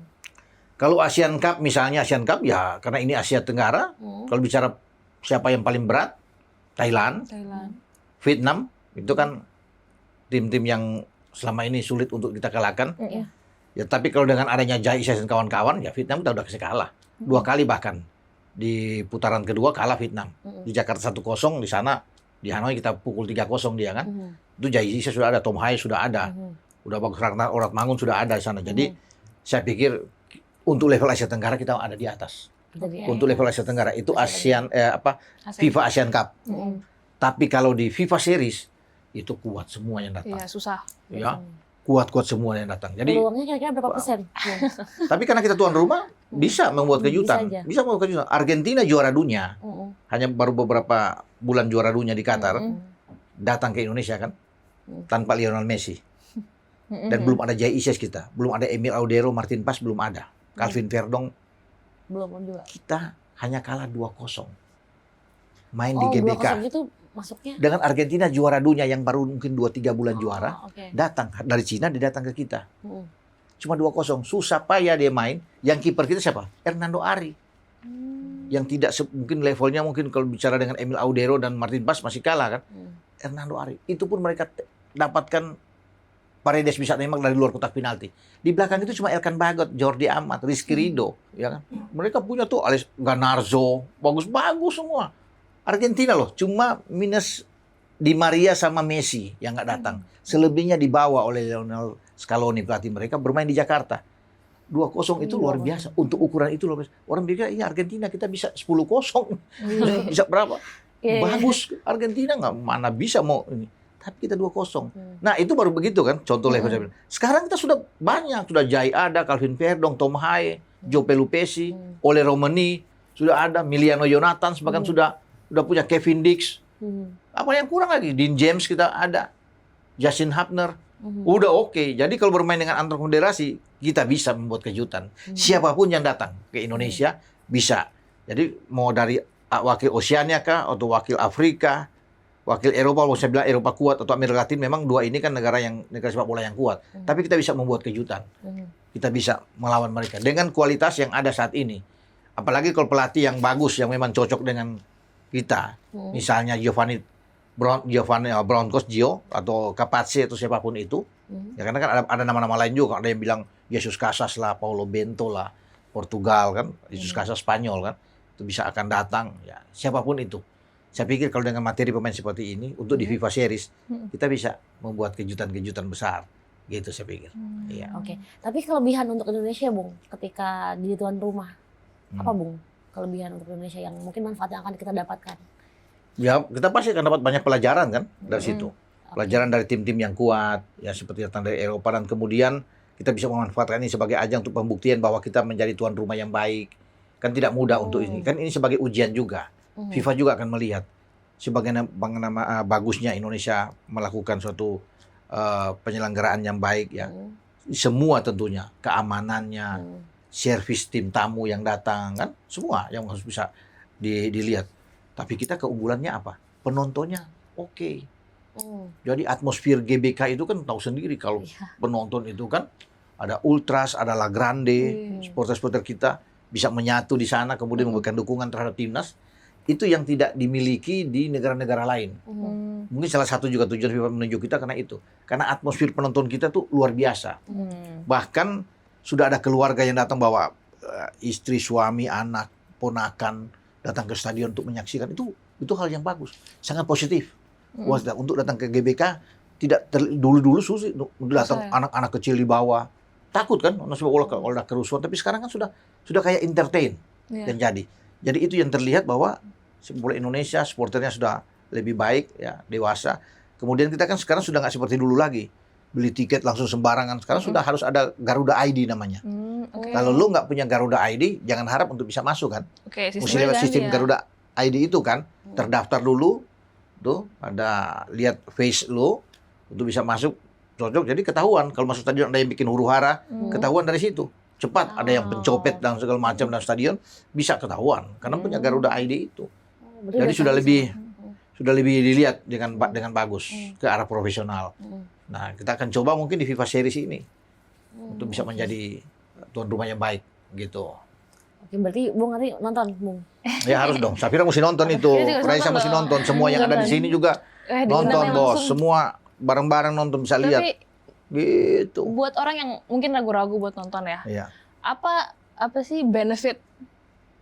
Kalau Asian Cup misalnya, Asian Cup ya karena ini Asia Tenggara. Kalau bicara siapa yang paling berat, Thailand. Vietnam, itu kan tim-tim yang selama ini sulit untuk kita kalahkan. Ya, tapi kalau dengan adanya Jai Isis dan kawan-kawan, ya Vietnam kita udah kasih kalah. 2 kali bahkan. Di putaran kedua kalah Vietnam. Di Jakarta 1-0, di sana, di Hanoi kita pukul 3-0 dia kan. Itu Jai Isis sudah ada, Tom Hai sudah ada. Udah bagus, Ragnar Orat Mangun sudah ada di sana. Jadi, saya pikir untuk level Asia Tenggara kita ada di atas. Untuk level Asia Tenggara, itu FIFA Asian Cup. Tapi kalau di FIFA Series, itu kuat semua yang datang. Iya, susah. Ya. kuat-kuat semua yang datang. Jadi peluangnya kira-kira berapa persen? tapi karena kita tuan rumah bisa membuat kejutan. Bisa aja. Bisa membuat kejutan. Argentina juara dunia. Hanya baru beberapa bulan juara dunia di Qatar. Datang ke Indonesia kan. Tanpa Lionel Messi. Dan belum ada Jay Ises kita. Belum ada Emil Audero, Martin Paz belum ada. Calvin Verdong Belum juga. kita hanya kalah 2-0. Main di Oh, GBK. 2-0 itu masuknya? Dengan Argentina juara dunia yang baru mungkin 2-3 bulan juara. Oke. Datang dari Cina, dia datang ke kita. Cuma 2-0. Susah payah dia main. Yang kiper kita siapa? Hernando Ari. Yang tidak mungkin levelnya mungkin kalau bicara dengan Emil Audero dan Martin Paz masih kalah kan. Hernando Ari. Itu pun mereka dapatkan Paredes bisa nembak dari luar kotak penalti. Di belakang itu cuma Elkan Bagot, Jordi Amat, Rizky Ridho, ya kan. Mereka punya tuh Alex Ganarzo, bagus-bagus semua. Argentina loh, cuma minus Di Maria sama Messi yang nggak datang. Selebihnya dibawa oleh Lionel Scaloni, pelatih mereka, bermain di Jakarta. 2-0 itu luar biasa. Untuk ukuran itu luar biasa. Orang bilang, ini Argentina kita bisa 10-0. Bisa berapa? Bagus. Argentina nggak mana bisa mau ini. Tapi kita 2-0. Nah itu baru begitu kan, contoh level. Sekarang kita sudah banyak. Sudah Jai ada, Calvin Verdong, Tom Haye, Joe Pelupesi, Ole Romani, sudah ada, Miliano Jonathan, bahkan sudah punya Kevin Dix. Apa yang kurang lagi? Dean James kita ada, Justin Hapner. Udah oke. Jadi kalau bermain dengan antar konfederasi, kita bisa membuat kejutan. Siapapun yang datang ke Indonesia bisa. Jadi mau dari wakil Oceania kah, atau wakil Afrika, wakil Eropa, kalau saya bilang Eropa kuat, atau Amerika Latin, memang dua ini kan negara sepak bola yang kuat. Tapi kita bisa membuat kejutan. Kita bisa melawan mereka dengan kualitas yang ada saat ini. Apalagi kalau pelatih yang bagus, yang memang cocok dengan kita. Misalnya Giovanni Broncos Gio atau Capazze atau siapapun itu. Ya karena kan ada nama-nama lain juga. Ada yang bilang Jesus Casas lah, Paulo Bento lah, Portugal kan, Jesus Casas Spanyol kan. Itu bisa akan datang ya, siapapun itu. Saya pikir kalau dengan materi pemain seperti ini untuk di FIFA Series kita bisa membuat kejutan-kejutan besar. Gitu saya pikir. Iya. Oke. Tapi kelebihan untuk Indonesia, Bung, ketika jadi tuan rumah. Apa, Bung? Kelebihan untuk Indonesia yang mungkin manfaat yang akan kita dapatkan? Ya, kita pasti akan dapat banyak pelajaran kan dari situ. Pelajaran dari tim-tim yang kuat, ya seperti datang dari Eropa, dan kemudian kita bisa memanfaatkan ini sebagai ajang untuk pembuktian bahwa kita menjadi tuan rumah yang baik. Kan tidak mudah untuk ini. Kan ini sebagai ujian juga. FIFA juga akan melihat sebagaimana bagusnya Indonesia melakukan suatu penyelenggaraan yang baik ya. Semua tentunya, keamanannya, servis tim tamu yang datang kan, semua yang harus bisa dilihat. Tapi kita keunggulannya apa? Penontonnya oke. Jadi atmosfer GBK itu kan tahu sendiri kalau penonton itu kan ada ultras, ada La Grande, supporter-supporter kita bisa menyatu di sana, kemudian memberikan dukungan terhadap timnas. Itu yang tidak dimiliki di negara-negara lain. Mungkin salah satu juga tujuan FIFA menunjuk kita karena itu. Karena atmosfer penonton kita tuh luar biasa. Bahkan sudah ada keluarga yang datang bawa istri, suami, anak, ponakan datang ke stadion untuk menyaksikan. Itu hal yang bagus, sangat positif. Untuk datang ke GBK tidak dulu susah datang anak-anak kecil di bawah. Takut kan kalau ada kerusuhan, tapi sekarang kan sudah kayak entertain yang jadi. Jadi itu yang terlihat bahwa sepak bola Indonesia supporternya sudah lebih baik ya, dewasa. Kemudian kita kan sekarang sudah nggak seperti dulu lagi. Beli tiket langsung sembarangan. Sekarang sudah harus ada Garuda ID namanya. Kalau lu nggak punya Garuda ID, jangan harap untuk bisa masuk kan. Mesti lewat sistem Garuda ID itu kan. Terdaftar dulu, tuh ada lihat face lu untuk bisa masuk cocok. Jadi ketahuan kalau masuk stadion ada yang bikin huru-hara, ketahuan dari situ. Cepat ada yang pencopet dan segala macam dalam stadion bisa ketahuan karena punya Garuda ID itu. Jadi sudah lebih dilihat dengan bagus ke arah profesional. Nah, kita akan coba mungkin di FIFA Series ini untuk bisa menjadi tuan rumah yang baik gitu. Oke, berarti Bung nanti nonton, Bung. Ya harus dong. Safira mesti nonton itu. Raisa mesti nonton. Semua yang ada di sini juga nonton, Bos. Semua bareng-bareng nonton bisa lihat. Gitu. Buat orang yang mungkin ragu-ragu buat nonton ya. Iya. Apa sih benefit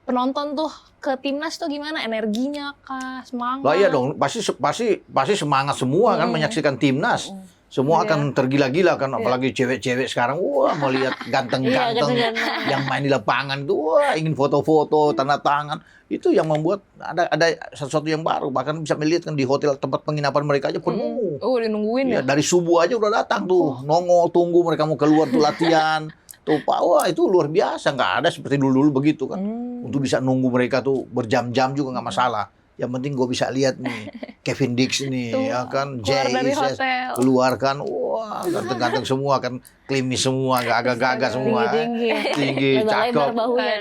penonton tuh ke timnas tuh gimana? Energinya kah? Semangat? Lah iya dong, pasti semangat semua kan menyaksikan timnas. Semua Iya. akan tergila-gila kan, apalagi cewek-cewek sekarang, wah melihat ganteng-ganteng Iya, ganteng-ganteng. yang main di lapangan itu, wah ingin foto-foto, tanda tangan. Itu yang membuat ada sesuatu yang baru. Bahkan bisa melihat kan di hotel tempat penginapan mereka aja penuh. Oh, udah nungguin Ya, ya? dari subuh aja udah datang tuh, nongol tunggu mereka mau keluar tuh latihan. Tuh Pak, wah itu luar biasa, nggak ada seperti dulu-dulu begitu kan. Untuk bisa nunggu mereka tuh berjam-jam juga nggak masalah. Yang penting gue bisa lihat nih Kevin Dix nih, Tuh, ya kan, keluar dari Jay, hotel. keluar kan, wah ganteng-ganteng semua kan, klimis semua, gagah-gagah semua, Tinggi-tinggi. tinggi, Lebar-lebar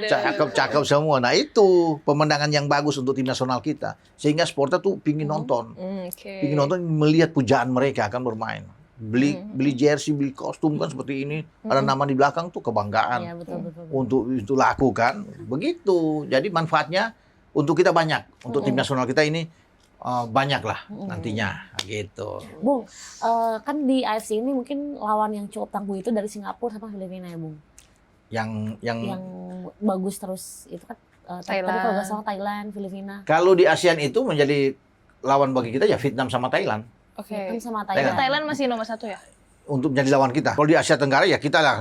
cakep, bahunya. cakep semua. Nah itu pemandangan yang bagus untuk tim nasional kita, sehingga supporter tuh pingin nonton, Oke. pingin nonton, melihat pujaan mereka akan bermain. Beli jersey, beli kostum kan seperti ini, ada nama di belakang tuh kebanggaan Iya, betul. untuk itu lakukan. Begitu. Jadi manfaatnya untuk kita banyak, untuk tim nasional kita ini banyak lah nantinya gitu. Bung, kan di AFC ini mungkin lawan yang cukup tangguh itu dari Singapura sama Filipina ya, Bung. Yang Yang bagus terus itu kan tadi Thailand. kalau nggak salah Thailand, Filipina. kalau di ASEAN itu menjadi lawan bagi kita ya Vietnam sama Thailand Oke. Vietnam sama Itu Thailand. Thailand masih nomor 1 ya? untuk menjadi lawan kita. Kalau di Asia Tenggara ya kita lah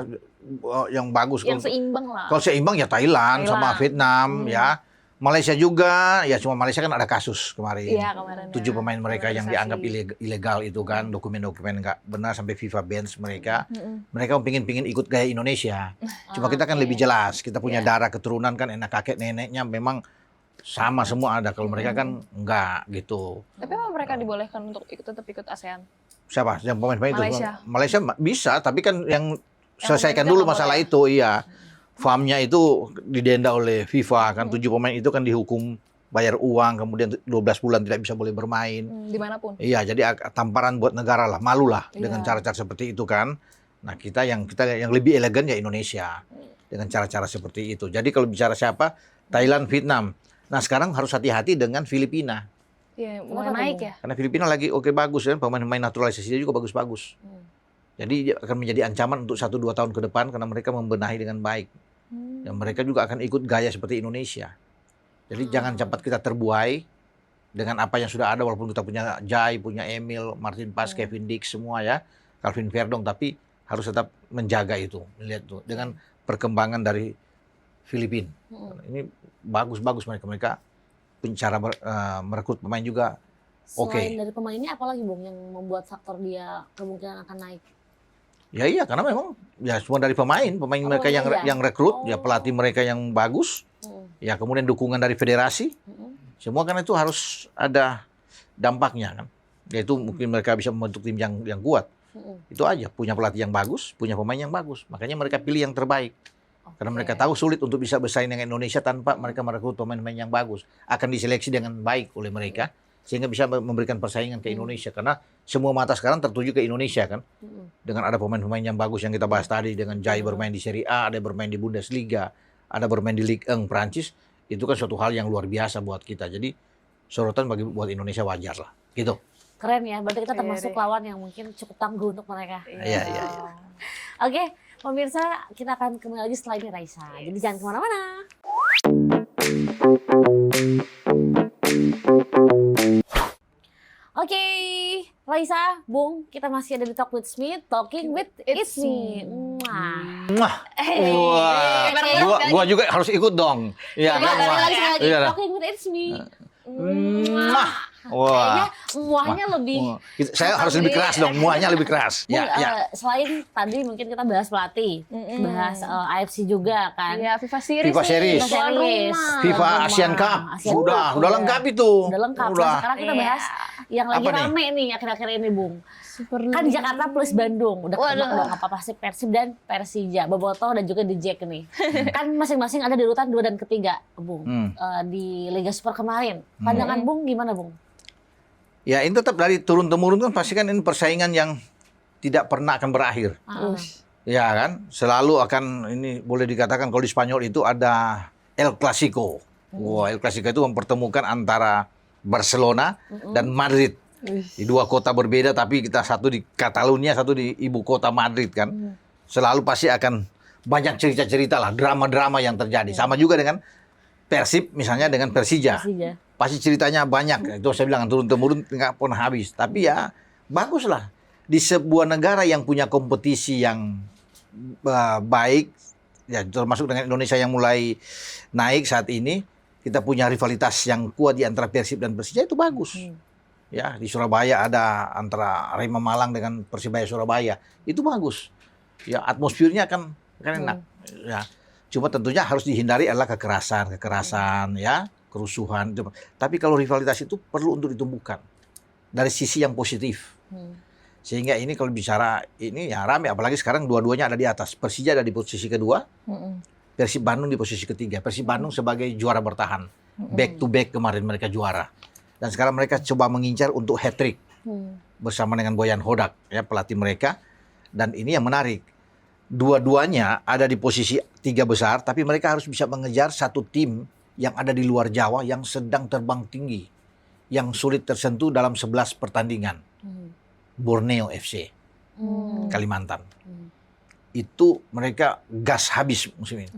yang bagus. Yang seimbang lah. Kalau seimbang ya Thailand sama Vietnam ya. Malaysia juga, ya cuma Malaysia kan ada kasus kemarin. Iya, kemarin. 7 pemain mereka yang Naturalisasi. dianggap ilegal itu kan, dokumen-dokumen nggak benar sampai FIFA bans mereka. Mereka pingin ikut gaya Indonesia. Cuma kita kan lebih jelas, kita punya darah keturunan kan, enak kakek neneknya memang sama semua ada. Kalau mereka kan enggak gitu. Tapi apa mereka dibolehkan untuk tetap ikut ASEAN? Siapa yang pemain-pemain itu? Malaysia. Malaysia bisa, tapi kan yang selesaikan mereka dulu nggak masalah boleh. itu, iya. FAM-nya itu didenda oleh FIFA kan, 7 pemain itu kan dihukum bayar uang, kemudian 12 bulan tidak bisa boleh bermain. Dimanapun. Iya, jadi tamparan buat negara lah, malu lah Iya. dengan cara-cara seperti itu kan. Nah, kita yang lebih elegan ya Indonesia dengan cara-cara seperti itu. Jadi kalau bicara siapa? Thailand, Vietnam. Nah, sekarang harus hati-hati dengan Filipina. Iya, mulai Kenapa naik tuh? ya. Karena Filipina lagi oke bagus kan, pemain-pemain naturalisasinya juga bagus-bagus. Jadi akan menjadi ancaman untuk 1-2 tahun ke depan karena mereka membenahi dengan baik. Dan mereka juga akan ikut gaya seperti Indonesia. Jadi jangan cepat kita terbuai dengan apa yang sudah ada, walaupun kita punya Jai, punya Emil, Martin Paes, Kevin Dix semua ya, Calvin Verdong, tapi harus tetap menjaga itu, melihat tuh dengan perkembangan dari Filipina. Ini bagus-bagus mereka cara merekrut pemain juga. Selain Oke. dari pemainnya apalagi Bung yang membuat faktor dia kemungkinan akan naik? Ya iya, karena memang ya semua dari pemain mereka yang iya. yang rekrut, ya Oh. pelatih mereka yang bagus, ya kemudian dukungan dari federasi, semua kan itu harus ada dampaknya kan. Yaitu mungkin mereka bisa membentuk tim yang kuat. Itu aja, punya pelatih yang bagus, punya pemain yang bagus. Makanya mereka pilih yang terbaik. Karena mereka tahu sulit untuk bisa bersaing dengan Indonesia tanpa mereka merekrut pemain-pemain yang bagus. Akan diseleksi dengan baik oleh mereka sehingga bisa memberikan persaingan ke Indonesia. Karena semua mata sekarang tertuju ke Indonesia kan. Dengan ada pemain-pemain yang bagus yang kita bahas tadi, dengan Jai bermain di Serie A, ada bermain di Bundesliga, ada bermain di Ligue 1 Prancis, itu kan suatu hal yang luar biasa buat kita. Jadi sorotan buat Indonesia wajar lah. Gitu. Keren ya, berarti kita Iya termasuk deh. lawan yang mungkin cukup tangguh untuk mereka. Iya. Oke, pemirsa, kita akan kembali lagi setelah ini Raisa. Jadi jangan kemana-mana. Oke, Raisa, Bung, kita masih ada di Talk with Me, Talking with It's Me. Mwah. Wah, gua juga harus ikut dong. Iya kan? Sekali Wah. lagi, Iya. Talking with It's Me. Wah. Kayaknya muahnya lebih. Saya harus lebih keras dong, muanya lebih keras. Bung, Ya. selain tadi mungkin kita bahas pelatih, bahas AFC juga kan. Iya, FIFA Series. FIFA nih, Series. tuan Series. rumah. FIFA Rumah. Asian Cup. Asian Udah Cup, lengkap itu. Udah lengkap. Udah. Nah, sekarang kita Iya. bahas yang lagi Apa nih? rame nih akhir-akhir ini, Bung. Super Kan League. Jakarta plus Bandung. Udah Waduh. ketebak dong apa pasti Persib dan Persija, Bobotoh dan juga di Jack nih. Kan masing-masing ada di urutan 2 dan 3, Bung. Di Liga Super kemarin. Pandangan Bung gimana, Bung? Ya ini tetap dari turun-temurun kan pasti kan ini persaingan yang tidak pernah akan berakhir. Ya kan, selalu akan ini boleh dikatakan kalau di Spanyol itu ada El Clasico. Wah, El Clasico itu mempertemukan antara Barcelona dan Madrid. Di 2 kota berbeda tapi kita satu di Catalunya, satu di ibu kota Madrid kan. Selalu pasti akan banyak cerita-cerita lah, drama-drama yang terjadi. Sama juga dengan Persib misalnya dengan Persija. Persija. Pasti ceritanya banyak. Itu saya bilang turun-temurun nggak pernah habis. Tapi ya bagus lah. di sebuah negara yang punya kompetisi yang baik, ya termasuk dengan Indonesia yang mulai naik saat ini, kita punya rivalitas yang kuat di antara Persib dan Persija itu bagus. Ya, di Surabaya ada antara Arema Malang dengan Persibaya Surabaya, itu bagus. Ya, atmosfernya kan enak. Ya, cuma tentunya harus dihindari adalah kekerasan, ya, kerusuhan. Tapi kalau rivalitas itu perlu untuk ditumbuhkan dari sisi yang positif. Sehingga ini kalau bicara ini ya rame, apalagi sekarang dua-duanya ada di atas. Persija ada di posisi kedua, Persib Bandung di posisi ketiga. Persib Bandung sebagai juara bertahan, back to back kemarin mereka juara. Dan sekarang mereka coba mengincar untuk hat-trick bersama dengan Boyan Hodak, ya pelatih mereka. Dan ini yang menarik, dua-duanya ada di posisi 3 besar, tapi mereka harus bisa mengejar satu tim yang ada di luar Jawa yang sedang terbang tinggi, yang sulit tersentuh dalam 11 pertandingan. Borneo FC, Kalimantan. Itu mereka gas habis musim ini.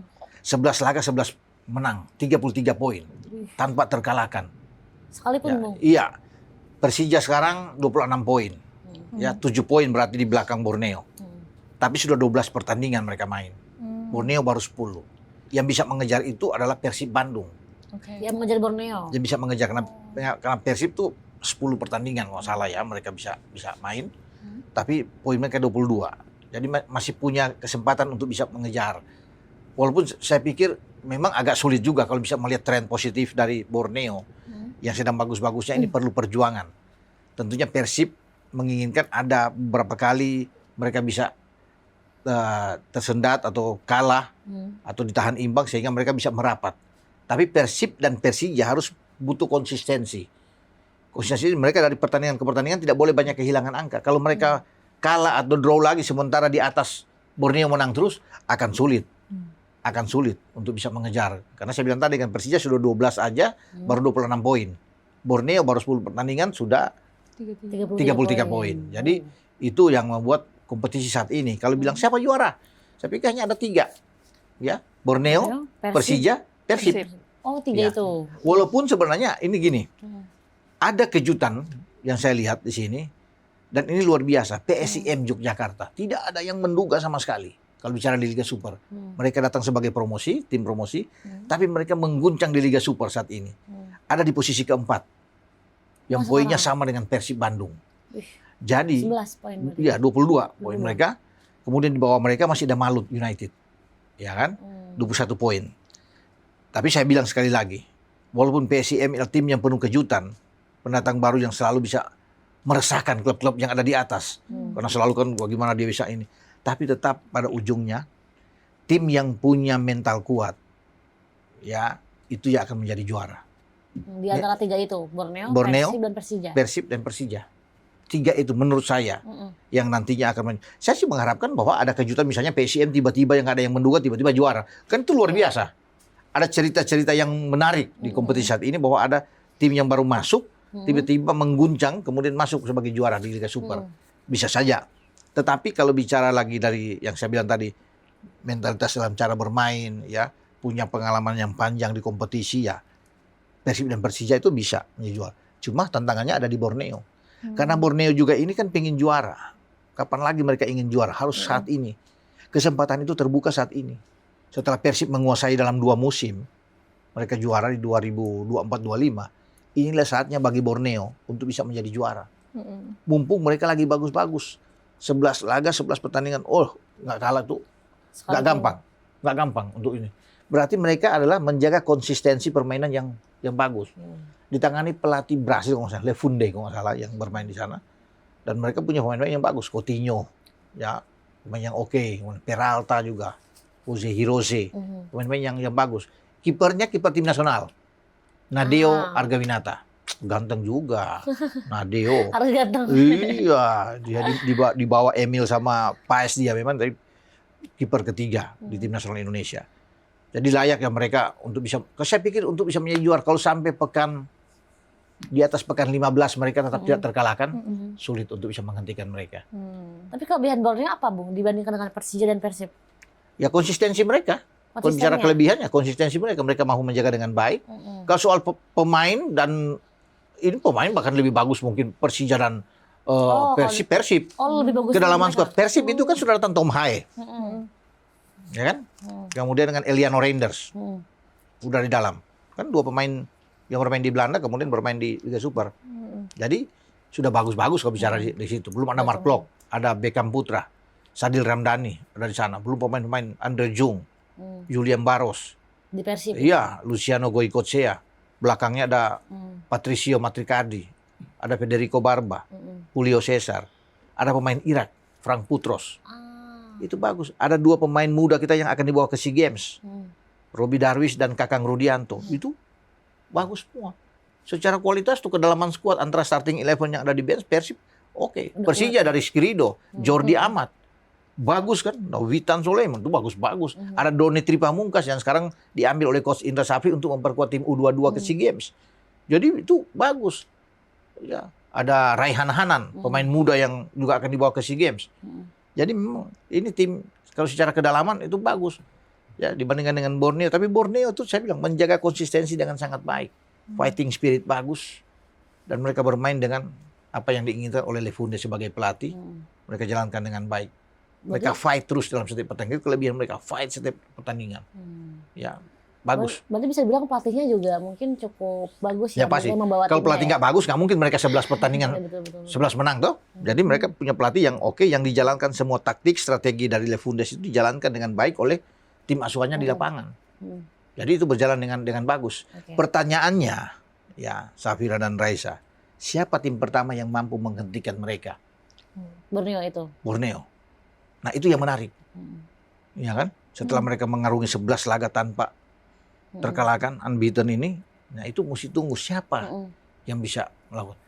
11 laga 11 menang, 33 poin tanpa terkalahkan. Sekalipun Ya, iya. Persija sekarang 26 poin. Ya, 7 poin berarti di belakang Borneo. Tapi sudah 12 pertandingan mereka main. Borneo baru 10. Yang bisa mengejar itu adalah Persib Bandung. Yang mengejar Borneo. Yang bisa mengejar karena Persib tuh 10 pertandingan kalau salah ya mereka bisa main. Tapi poin mereka 22. Jadi masih punya kesempatan untuk bisa mengejar. Walaupun saya pikir memang agak sulit juga kalau bisa melihat tren positif dari Borneo yang sedang bagus-bagusnya, ini perlu perjuangan. Tentunya Persib menginginkan ada beberapa kali mereka bisa tersendat atau kalah atau ditahan imbang sehingga mereka bisa merapat. Tapi Persib dan Persija harus butuh konsistensi. Konsistensi mereka dari pertandingan ke pertandingan tidak boleh banyak kehilangan angka. Kalau mereka kalah atau draw lagi sementara di atas Borneo menang terus, akan sulit. Akan sulit untuk bisa mengejar. Karena saya bilang tadi kan Persija sudah 12 aja, baru 26 poin. Borneo baru 10 pertandingan sudah 33 poin. Jadi itu yang membuat kompetisi saat ini. Kalau bilang siapa juara? Saya pikir hanya ada 3. Ya, Borneo, Persija, Persib. Oh, 3 itu. Walaupun sebenarnya ini gini. Ada kejutan yang saya lihat di sini, dan ini luar biasa. PSIM Yogyakarta tidak ada yang menduga sama sekali kalau bicara di Liga Super. Mereka datang sebagai promosi, tim promosi, tapi mereka mengguncang di Liga Super saat ini. Ada di posisi keempat, yang poinnya sama dengan Persib Bandung. Jadi, 11 poin. Iya, 22 poin mereka. Kemudian di bawah mereka masih ada Malut United, ya kan? 21 poin. Tapi saya bilang sekali lagi, walaupun PSIM adalah tim yang penuh kejutan, pendatang baru yang selalu bisa meresahkan klub-klub yang ada di atas. Karena selalu kan bagaimana dia bisa ini. Tapi tetap pada ujungnya, tim yang punya mental kuat, ya itu yang akan menjadi juara. Di antara 3 itu, Borneo, Persib dan Persija. Persib dan Persija. 3 itu menurut saya yang nantinya akan saya sih mengharapkan bahwa ada kejutan, misalnya PSIM tiba-tiba yang ada yang menduga tiba-tiba juara. Kan itu luar biasa. Ada cerita-cerita yang menarik di kompetisi saat ini bahwa ada tim yang baru masuk tiba-tiba mengguncang kemudian masuk sebagai juara di Liga Super. Bisa saja. Tetapi kalau bicara lagi dari yang saya bilang tadi, mentalitas dalam cara bermain, ya, punya pengalaman yang panjang di kompetisi, ya Persib dan Persija itu bisa menjadi juara. Cuma tantangannya ada di Borneo. Karena Borneo juga ini kan pengen juara. Kapan lagi mereka ingin juara? Harus saat ini. Kesempatan itu terbuka saat ini. Setelah Persib menguasai dalam 2 musim, mereka juara di 2024-25. Inilah saatnya bagi Borneo untuk bisa menjadi juara. Mumpung mereka lagi bagus-bagus. 11 laga, 11 pertandingan. Oh, nggak kalah tuh. Nggak gampang. Nggak gampang untuk ini. Berarti mereka adalah menjaga konsistensi permainan yang bagus. Ditangani pelatih Brasil, kalau nggak salah, Lefunde, kalau nggak salah, yang bermain di sana. Dan mereka punya pemain-pemain yang bagus. Coutinho, ya, pemain yang oke. Peralta juga. Jose Hirose, pemain-pemain yang bagus. Kipernya kiper tim nasional. Nadeo Argawinata, ganteng juga. Nadeo. Harus ganteng. Iya, dia dibawa Emil sama Paes, dia memang dari kiper ketiga di tim nasional Indonesia. Jadi layak ya mereka untuk bisa. Saya pikir untuk bisa menjadi juara, kalau sampai di atas pekan 15 mereka tetap tidak terkalahkan, sulit untuk bisa menghentikan mereka. Tapi kelebihan Borneo apa, Bung, dibandingkan dengan Persija dan Persib? Ya konsistensi mereka. Kalau bicara kelebihannya, konsistensi mereka mau menjaga dengan baik. Kalau soal pemain, dan ini pemain bahkan lebih bagus mungkin Persija dan Persib. Oh, lebih bagus. Kedalaman mereka. skuad. Persib itu kan sudah datang Tom Haye, ya kan? Kemudian dengan Eliano Reinders, udah di dalam. Kan dua pemain yang bermain di Belanda, kemudian bermain di Liga Super. Jadi sudah bagus-bagus kalau bicara di situ. Belum ada Mark Klok, ada Beckham Putra, Sadil Ramdhani ada di sana. Belum pemain-pemain Andre Jung, Julian Barros. Di Persib. Iya, Luciano Goicoechea. Belakangnya ada Patricio Matricardi, ada Federico Barba, Julio Cesar. Ada pemain Irak, Frank Putros. Itu bagus. Ada dua pemain muda kita yang akan dibawa ke SEA Games. Robi Darwis dan Kakang Rudianto. Itu bagus semua. Secara kualitas tuh kedalaman skuad antara starting 11 yang ada di bench Persib oke. Persija dari Skrido, Jordi Amat. Bagus kan? Nah, Witan Sulaiman itu bagus-bagus. Ada Doni Tripamungkas yang sekarang diambil oleh coach Indra Safri untuk memperkuat tim U22 ke SEA Games. Jadi itu bagus. Ya, ada Raihan Hanan, pemain muda yang juga akan dibawa ke SEA Games. Jadi memang ini tim kalau secara kedalaman itu bagus. Ya, dibandingkan dengan Borneo, tapi Borneo itu saya bilang menjaga konsistensi dengan sangat baik. Fighting spirit bagus, dan mereka bermain dengan apa yang diinginkan oleh Lefunde sebagai pelatih. Mereka jalankan dengan baik. Mereka fight terus dalam setiap pertandingan. Kelebihan mereka fight setiap pertandingan. Ya, bagus. Berarti bisa dibilang pelatihnya juga mungkin cukup bagus Ya pasti. Kalau pelatih nggak bagus, nggak mungkin mereka 11 pertandingan 11 menang toh. Jadi mereka punya pelatih yang oke, yang dijalankan semua taktik, strategi dari Lefunde itu dijalankan dengan baik oleh tim asuhannya di lapangan. Jadi itu berjalan dengan bagus. Pertanyaannya, ya Safira dan Raisa, siapa tim pertama yang mampu menghentikan mereka? Borneo itu. Borneo. Nah itu yang menarik, ya kan? Setelah mereka mengarungi 11 laga tanpa terkalahkan, unbeaten ini, nah itu mesti tunggu siapa yang bisa melakukan,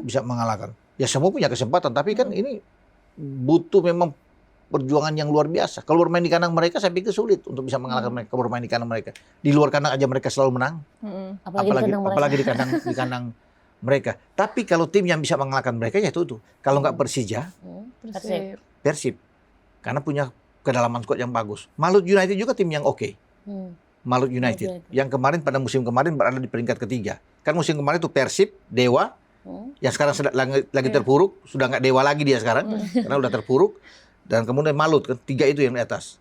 bisa mengalahkan. Ya semua punya kesempatan, tapi kan ini butuh memang perjuangan yang luar biasa. Kalau bermain di kandang mereka, saya pikir sulit untuk bisa mengalahkan mereka. Bermain di kandang mereka, di luar kandang aja mereka selalu menang. Apalagi di kandang mereka. Tapi kalau tim yang bisa mengalahkan mereka ya itu. Kalau nggak Persija, Persib, karena punya kedalaman skuad yang bagus. Malut United juga tim yang oke. Malut United, yang kemarin pada musim kemarin berada di peringkat ketiga. Kan musim kemarin itu Persib, Dewa, yang sekarang lagi terpuruk, sudah nggak Dewa lagi dia sekarang, karena udah terpuruk. Dan kemudian Malut, ketiga itu yang di atas.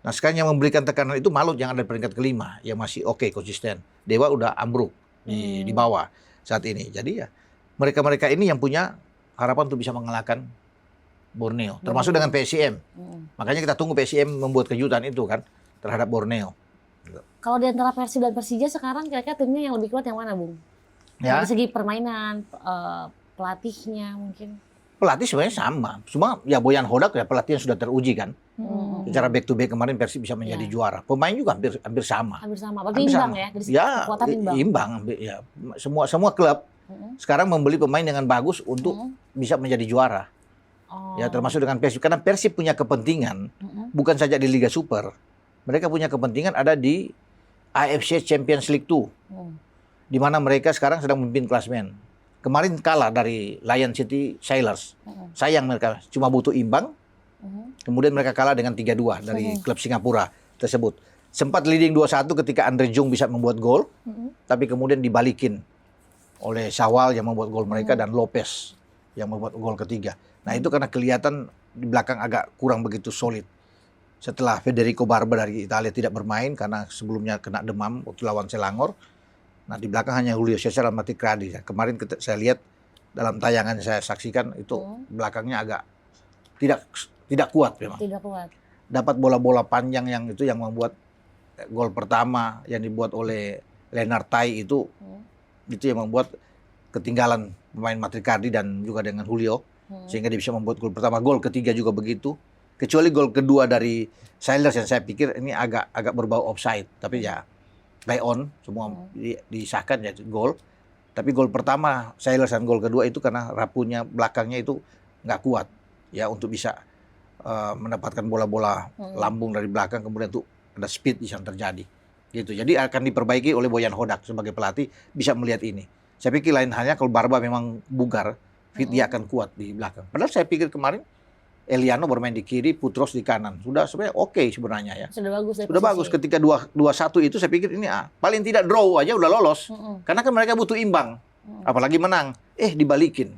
Nah sekarang yang memberikan tekanan itu Malut yang ada di peringkat kelima, yang masih oke, konsisten. Dewa udah ambruk di bawah saat ini. Jadi ya mereka-mereka ini yang punya harapan untuk bisa mengalahkan Borneo, termasuk dengan PSIM. Makanya kita tunggu PSIM membuat kejutan itu kan terhadap Borneo. Kalau di antara Persib dan Persija sekarang kira-kira timnya yang lebih kuat yang mana, Bung? Ya. Dari segi permainan, pelatihnya mungkin. Pelatih sebenarnya sama, cuma ya Boyan Hodak ya pelatih yang sudah teruji kan. Secara back to back kemarin Persib bisa menjadi juara. Pemain juga hampir sama. Hampir sama, berarti imbang ya? Dari Ya, kekuatan imbang. Ya. Semua klub sekarang membeli pemain dengan bagus untuk bisa menjadi juara. Ya termasuk dengan Persib, karena Persib punya kepentingan bukan saja di Liga Super, mereka punya kepentingan ada di AFC Champions League 2, di mana mereka sekarang sedang memimpin klasemen. Kemarin kalah dari Lion City Sailors. Sayang mereka cuma butuh imbang. Kemudian mereka kalah dengan 3-2 dari klub Singapura tersebut. Sempat leading 2-1 ketika Andre Jung bisa membuat gol, tapi kemudian dibalikin oleh Syawal yang membuat gol mereka dan Lopez yang membuat gol ketiga. Nah itu karena kelihatan di belakang agak kurang begitu solid. Setelah Federico Barba dari Italia tidak bermain karena sebelumnya kena demam waktu lawan Selangor. Nah di belakang hanya Julio Cesar dan Matricardi. Kemarin saya lihat dalam tayangan saya saksikan itu belakangnya agak tidak kuat memang. Tidak kuat. Dapat bola-bola panjang yang membuat gol pertama yang dibuat oleh Lennart Tai itu yang membuat ketinggalan pemain Matricardi dan juga dengan Julio sehingga dia bisa membuat gol pertama. Gol ketiga juga begitu. Kecuali gol kedua dari Sailors yang saya pikir ini agak berbau offside, tapi ya play on semua disahkan ya gol. Tapi gol pertama Sailors dan gol kedua itu karena rapuhnya belakangnya itu nggak kuat ya untuk bisa mendapatkan bola-bola lambung dari belakang, kemudian tuh ada speed yang terjadi gitu. Jadi akan diperbaiki oleh Boyan Hodak sebagai pelatih, bisa melihat ini. Saya pikir lain halnya kalau Barba memang bugar, fit dia akan kuat di belakang. Padahal saya pikir kemarin Eliano bermain di kiri, Putros di kanan. Sudah sebenarnya oke sebenarnya ya. Sudah bagus. Sudah bagus. Ketika 2-1 itu saya pikir ini paling tidak draw aja udah lolos. Karena kan mereka butuh imbang. Apalagi menang. Dibalikin.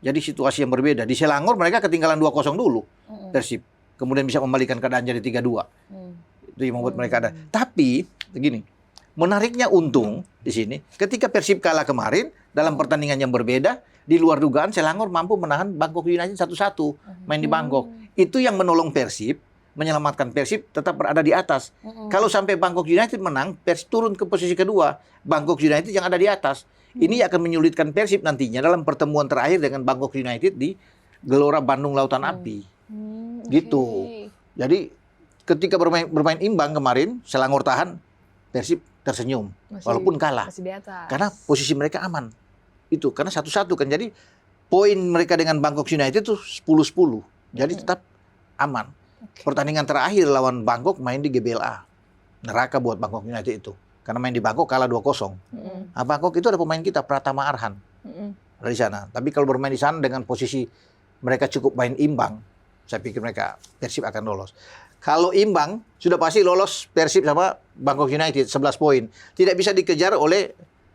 Jadi situasi yang berbeda. Di Selangor mereka ketinggalan 2-0 dulu, Persib. Kemudian bisa membalikan keadaan jadi 3-2. Itu yang membuat mereka ada. Tapi, begini, menariknya untung di sini, ketika Persib kalah kemarin, dalam pertandingan yang berbeda, di luar dugaan Selangor mampu menahan Bangkok United 1-1, main di Bangkok. Itu yang menolong Persib, menyelamatkan Persib tetap berada di atas. Kalau sampai Bangkok United menang, Persib turun ke posisi kedua. Bangkok United yang ada di atas. Ini akan menyulitkan Persib nantinya dalam pertemuan terakhir dengan Bangkok United di Gelora Bandung Lautan Api. Gitu. Jadi ketika bermain imbang kemarin, Selangor tahan, Persib tersenyum. Walaupun kalah. Masih di atas. Karena posisi mereka aman. Itu, karena 1-1 kan. Jadi poin mereka dengan Bangkok United itu 10-10. Jadi tetap aman. Pertandingan terakhir lawan Bangkok main di GBLA. Neraka buat Bangkok United itu. Karena main di Bangkok kalah 2-0. Nah, Bangkok itu ada pemain kita, Pratama Arhan. Dari sana. Tapi kalau bermain di sana dengan posisi mereka cukup main imbang, saya pikir mereka Persib akan lolos. Kalau imbang, sudah pasti lolos Persib sama Bangkok United, 11 poin. Tidak bisa dikejar oleh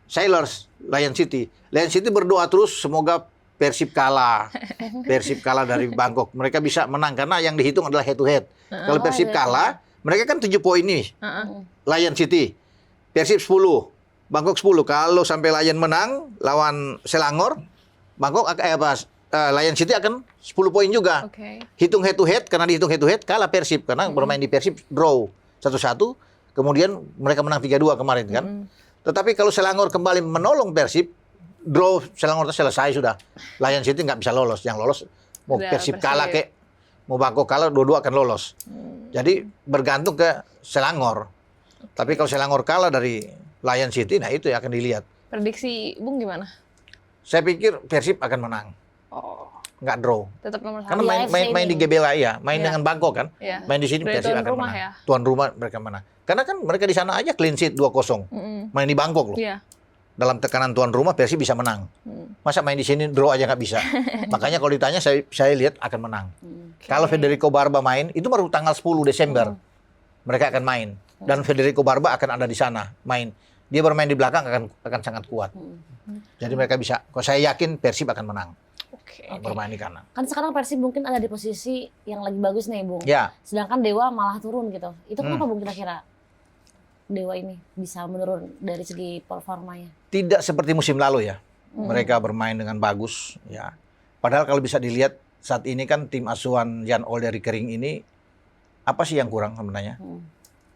Sailors, Lion City. Lion City berdoa terus, semoga Persib kalah. Persib kalah dari Bangkok. Mereka bisa menang, karena yang dihitung adalah head to head. Kalau Persib kalah, mereka kan 7 poin nih. Lion City. Persib 10, Bangkok 10. Kalau sampai Lion menang lawan Selangor, Bangkok Lion City akan 10 poin juga. Hitung head to head, karena dihitung head to head kalah Persib karena bermain di Persib draw 1-1, kemudian mereka menang 3-2 kemarin kan. Tetapi kalau Selangor kembali menolong Persib, draw Selangor selesai sudah. Lion City nggak bisa lolos. Yang lolos mau Persib kalah kek, mau Bangkok kalah, dua-dua akan lolos. Jadi bergantung ke Selangor. Tapi kalau Selangor kalah dari Lion City, nah itu yang akan dilihat. Prediksi Bung gimana? Saya pikir Persib akan menang. Nggak draw. Tetap nomor 1. Karena main di GBLA ya, main dengan Bangkok kan. Main di sini Dari Persib tuan akan rumah menang. ya? Tuan rumah mereka menang. Karena kan mereka di sana aja clean sheet 2-0. Main di Bangkok loh. Dalam tekanan tuan rumah Persib bisa menang. Masa main di sini draw aja nggak bisa. Makanya kalau ditanya saya lihat akan menang. Kalau Federico Barba main, itu baru tanggal 10 Desember. Mereka akan main. Dan Federico Barba akan ada di sana main. Dia bermain di belakang akan sangat kuat. Jadi mereka bisa. Kalau saya yakin Persib akan menang. Bermain di kanan. Kan sekarang Persib mungkin ada di posisi yang lagi bagus nih, Bung. Ya. Sedangkan Dewa malah turun gitu. Itu kenapa Bung kira-kira Dewa ini bisa menurun dari segi performanya? Tidak seperti musim lalu ya. Mereka bermain dengan bagus ya. Padahal kalau bisa dilihat saat ini kan tim asuhan Jan Olderi Kering ini apa sih yang kurang sebenarnya?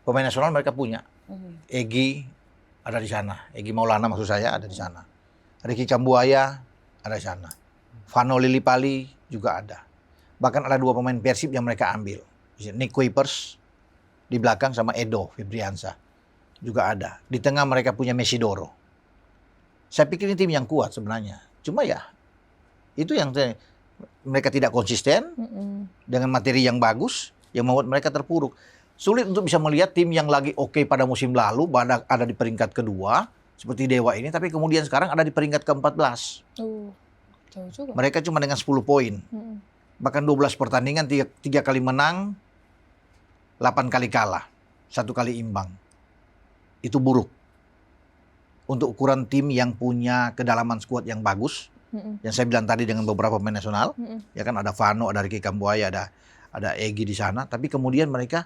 Pemain nasional mereka punya. Egy ada di sana. Egy Maulana maksud saya ada di sana. Ricky Kambuaya ada di sana. Vano Lillipali juga ada. Bahkan ada 2 pemain Persib yang mereka ambil. Nick Kuipers di belakang sama Edo Fibriansa juga ada. Di tengah mereka punya Mesidoro. Saya pikir ini tim yang kuat sebenarnya. Cuma ya itu yang mereka tidak konsisten dengan materi yang bagus yang membuat mereka terpuruk. Sulit untuk bisa melihat tim yang lagi oke pada musim lalu, ada di peringkat kedua, seperti Dewa ini, tapi kemudian sekarang ada di peringkat ke-14. Jauh juga. Mereka cuma dengan 10 poin. Bahkan 12 pertandingan, 3 kali menang, 8 kali kalah, 1 kali imbang. Itu buruk. Untuk ukuran tim yang punya kedalaman skuad yang bagus, yang saya bilang tadi dengan beberapa pemain nasional, ya kan ada Vano, ada Ricky Kambuaya, ada Egy di sana, tapi kemudian mereka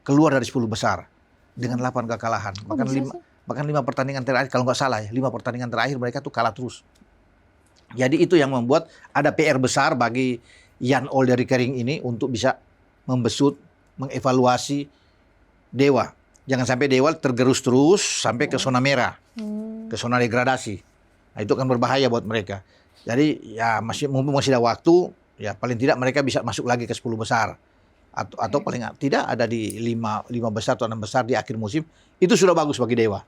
keluar dari 10 besar dengan 8 kekalahan. Bahkan 5 pertandingan terakhir, kalau nggak salah ya, 5 pertandingan terakhir mereka tuh kalah terus. Jadi itu yang membuat ada PR besar bagi Jan Olderi Kering ini untuk bisa membesut, mengevaluasi Dewa. Jangan sampai Dewa tergerus terus sampai ke zona merah, ke zona degradasi. Nah, itu akan berbahaya buat mereka. Jadi ya mumpung masih ada waktu, ya paling tidak mereka bisa masuk lagi ke 10 besar. Atau paling tidak ada di 5 besar atau 6 besar di akhir musim, itu sudah bagus bagi Dewa.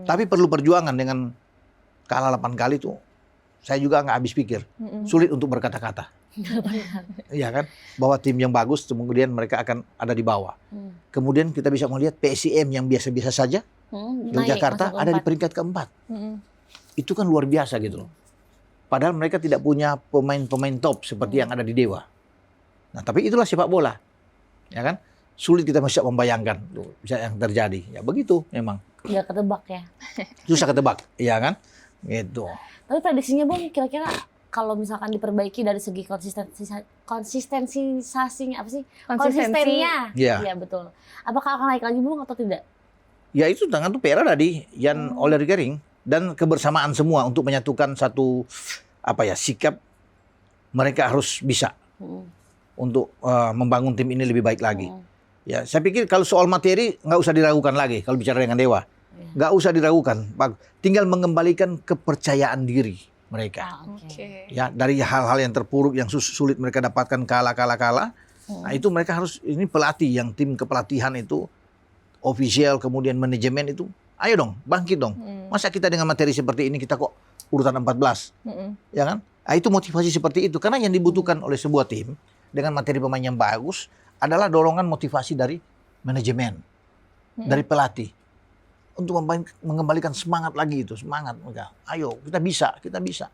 Tapi perlu perjuangan. Dengan kalah 8 kali tuh saya juga nggak habis pikir, sulit untuk berkata-kata. Iya kan, bahwa tim yang bagus kemudian mereka akan ada di bawah. Kemudian kita bisa melihat PSIM yang biasa-biasa saja, Yogyakarta ada di peringkat ke-4. Itu kan luar biasa gitu loh. Padahal mereka tidak punya pemain-pemain top seperti yang ada di Dewa. Nah, tapi itulah sepak bola. Ya kan? Sulit kita bisa membayangkan tuh, bisa yang terjadi. Ya begitu memang. Nggak ketebak ya. Susah ketebak, iya kan? Gitu. Tapi prediksinya Bung, kira-kira kalau misalkan diperbaiki dari segi konsistensinya apa sih? Konsistensi. Konsistennya. Iya. Iya, betul. Apakah akan naik lagi Bung atau tidak? Ya itu tangan tuh PR tadi Jan Oler Gering dan kebersamaan semua untuk menyatukan satu sikap mereka harus bisa untuk membangun tim ini lebih baik lagi. Ya, saya pikir kalau soal materi nggak usah diragukan lagi kalau bicara dengan Dewa. Nggak usah diragukan. Tinggal mengembalikan kepercayaan diri mereka. Oke. Ya, dari hal-hal yang terpuruk yang sulit mereka dapatkan kalah. Nah, itu mereka harus, ini pelatih yang tim kepelatihan itu official kemudian manajemen itu, ayo dong, bangkit dong. Masa kita dengan materi seperti ini kita kok urutan 14. Ya kan? Nah, itu motivasi seperti itu karena yang dibutuhkan oleh sebuah tim dengan materi pemain yang bagus adalah dorongan motivasi dari manajemen, dari pelatih untuk mengembalikan semangat lagi itu, semangat mereka. Ayo, kita bisa.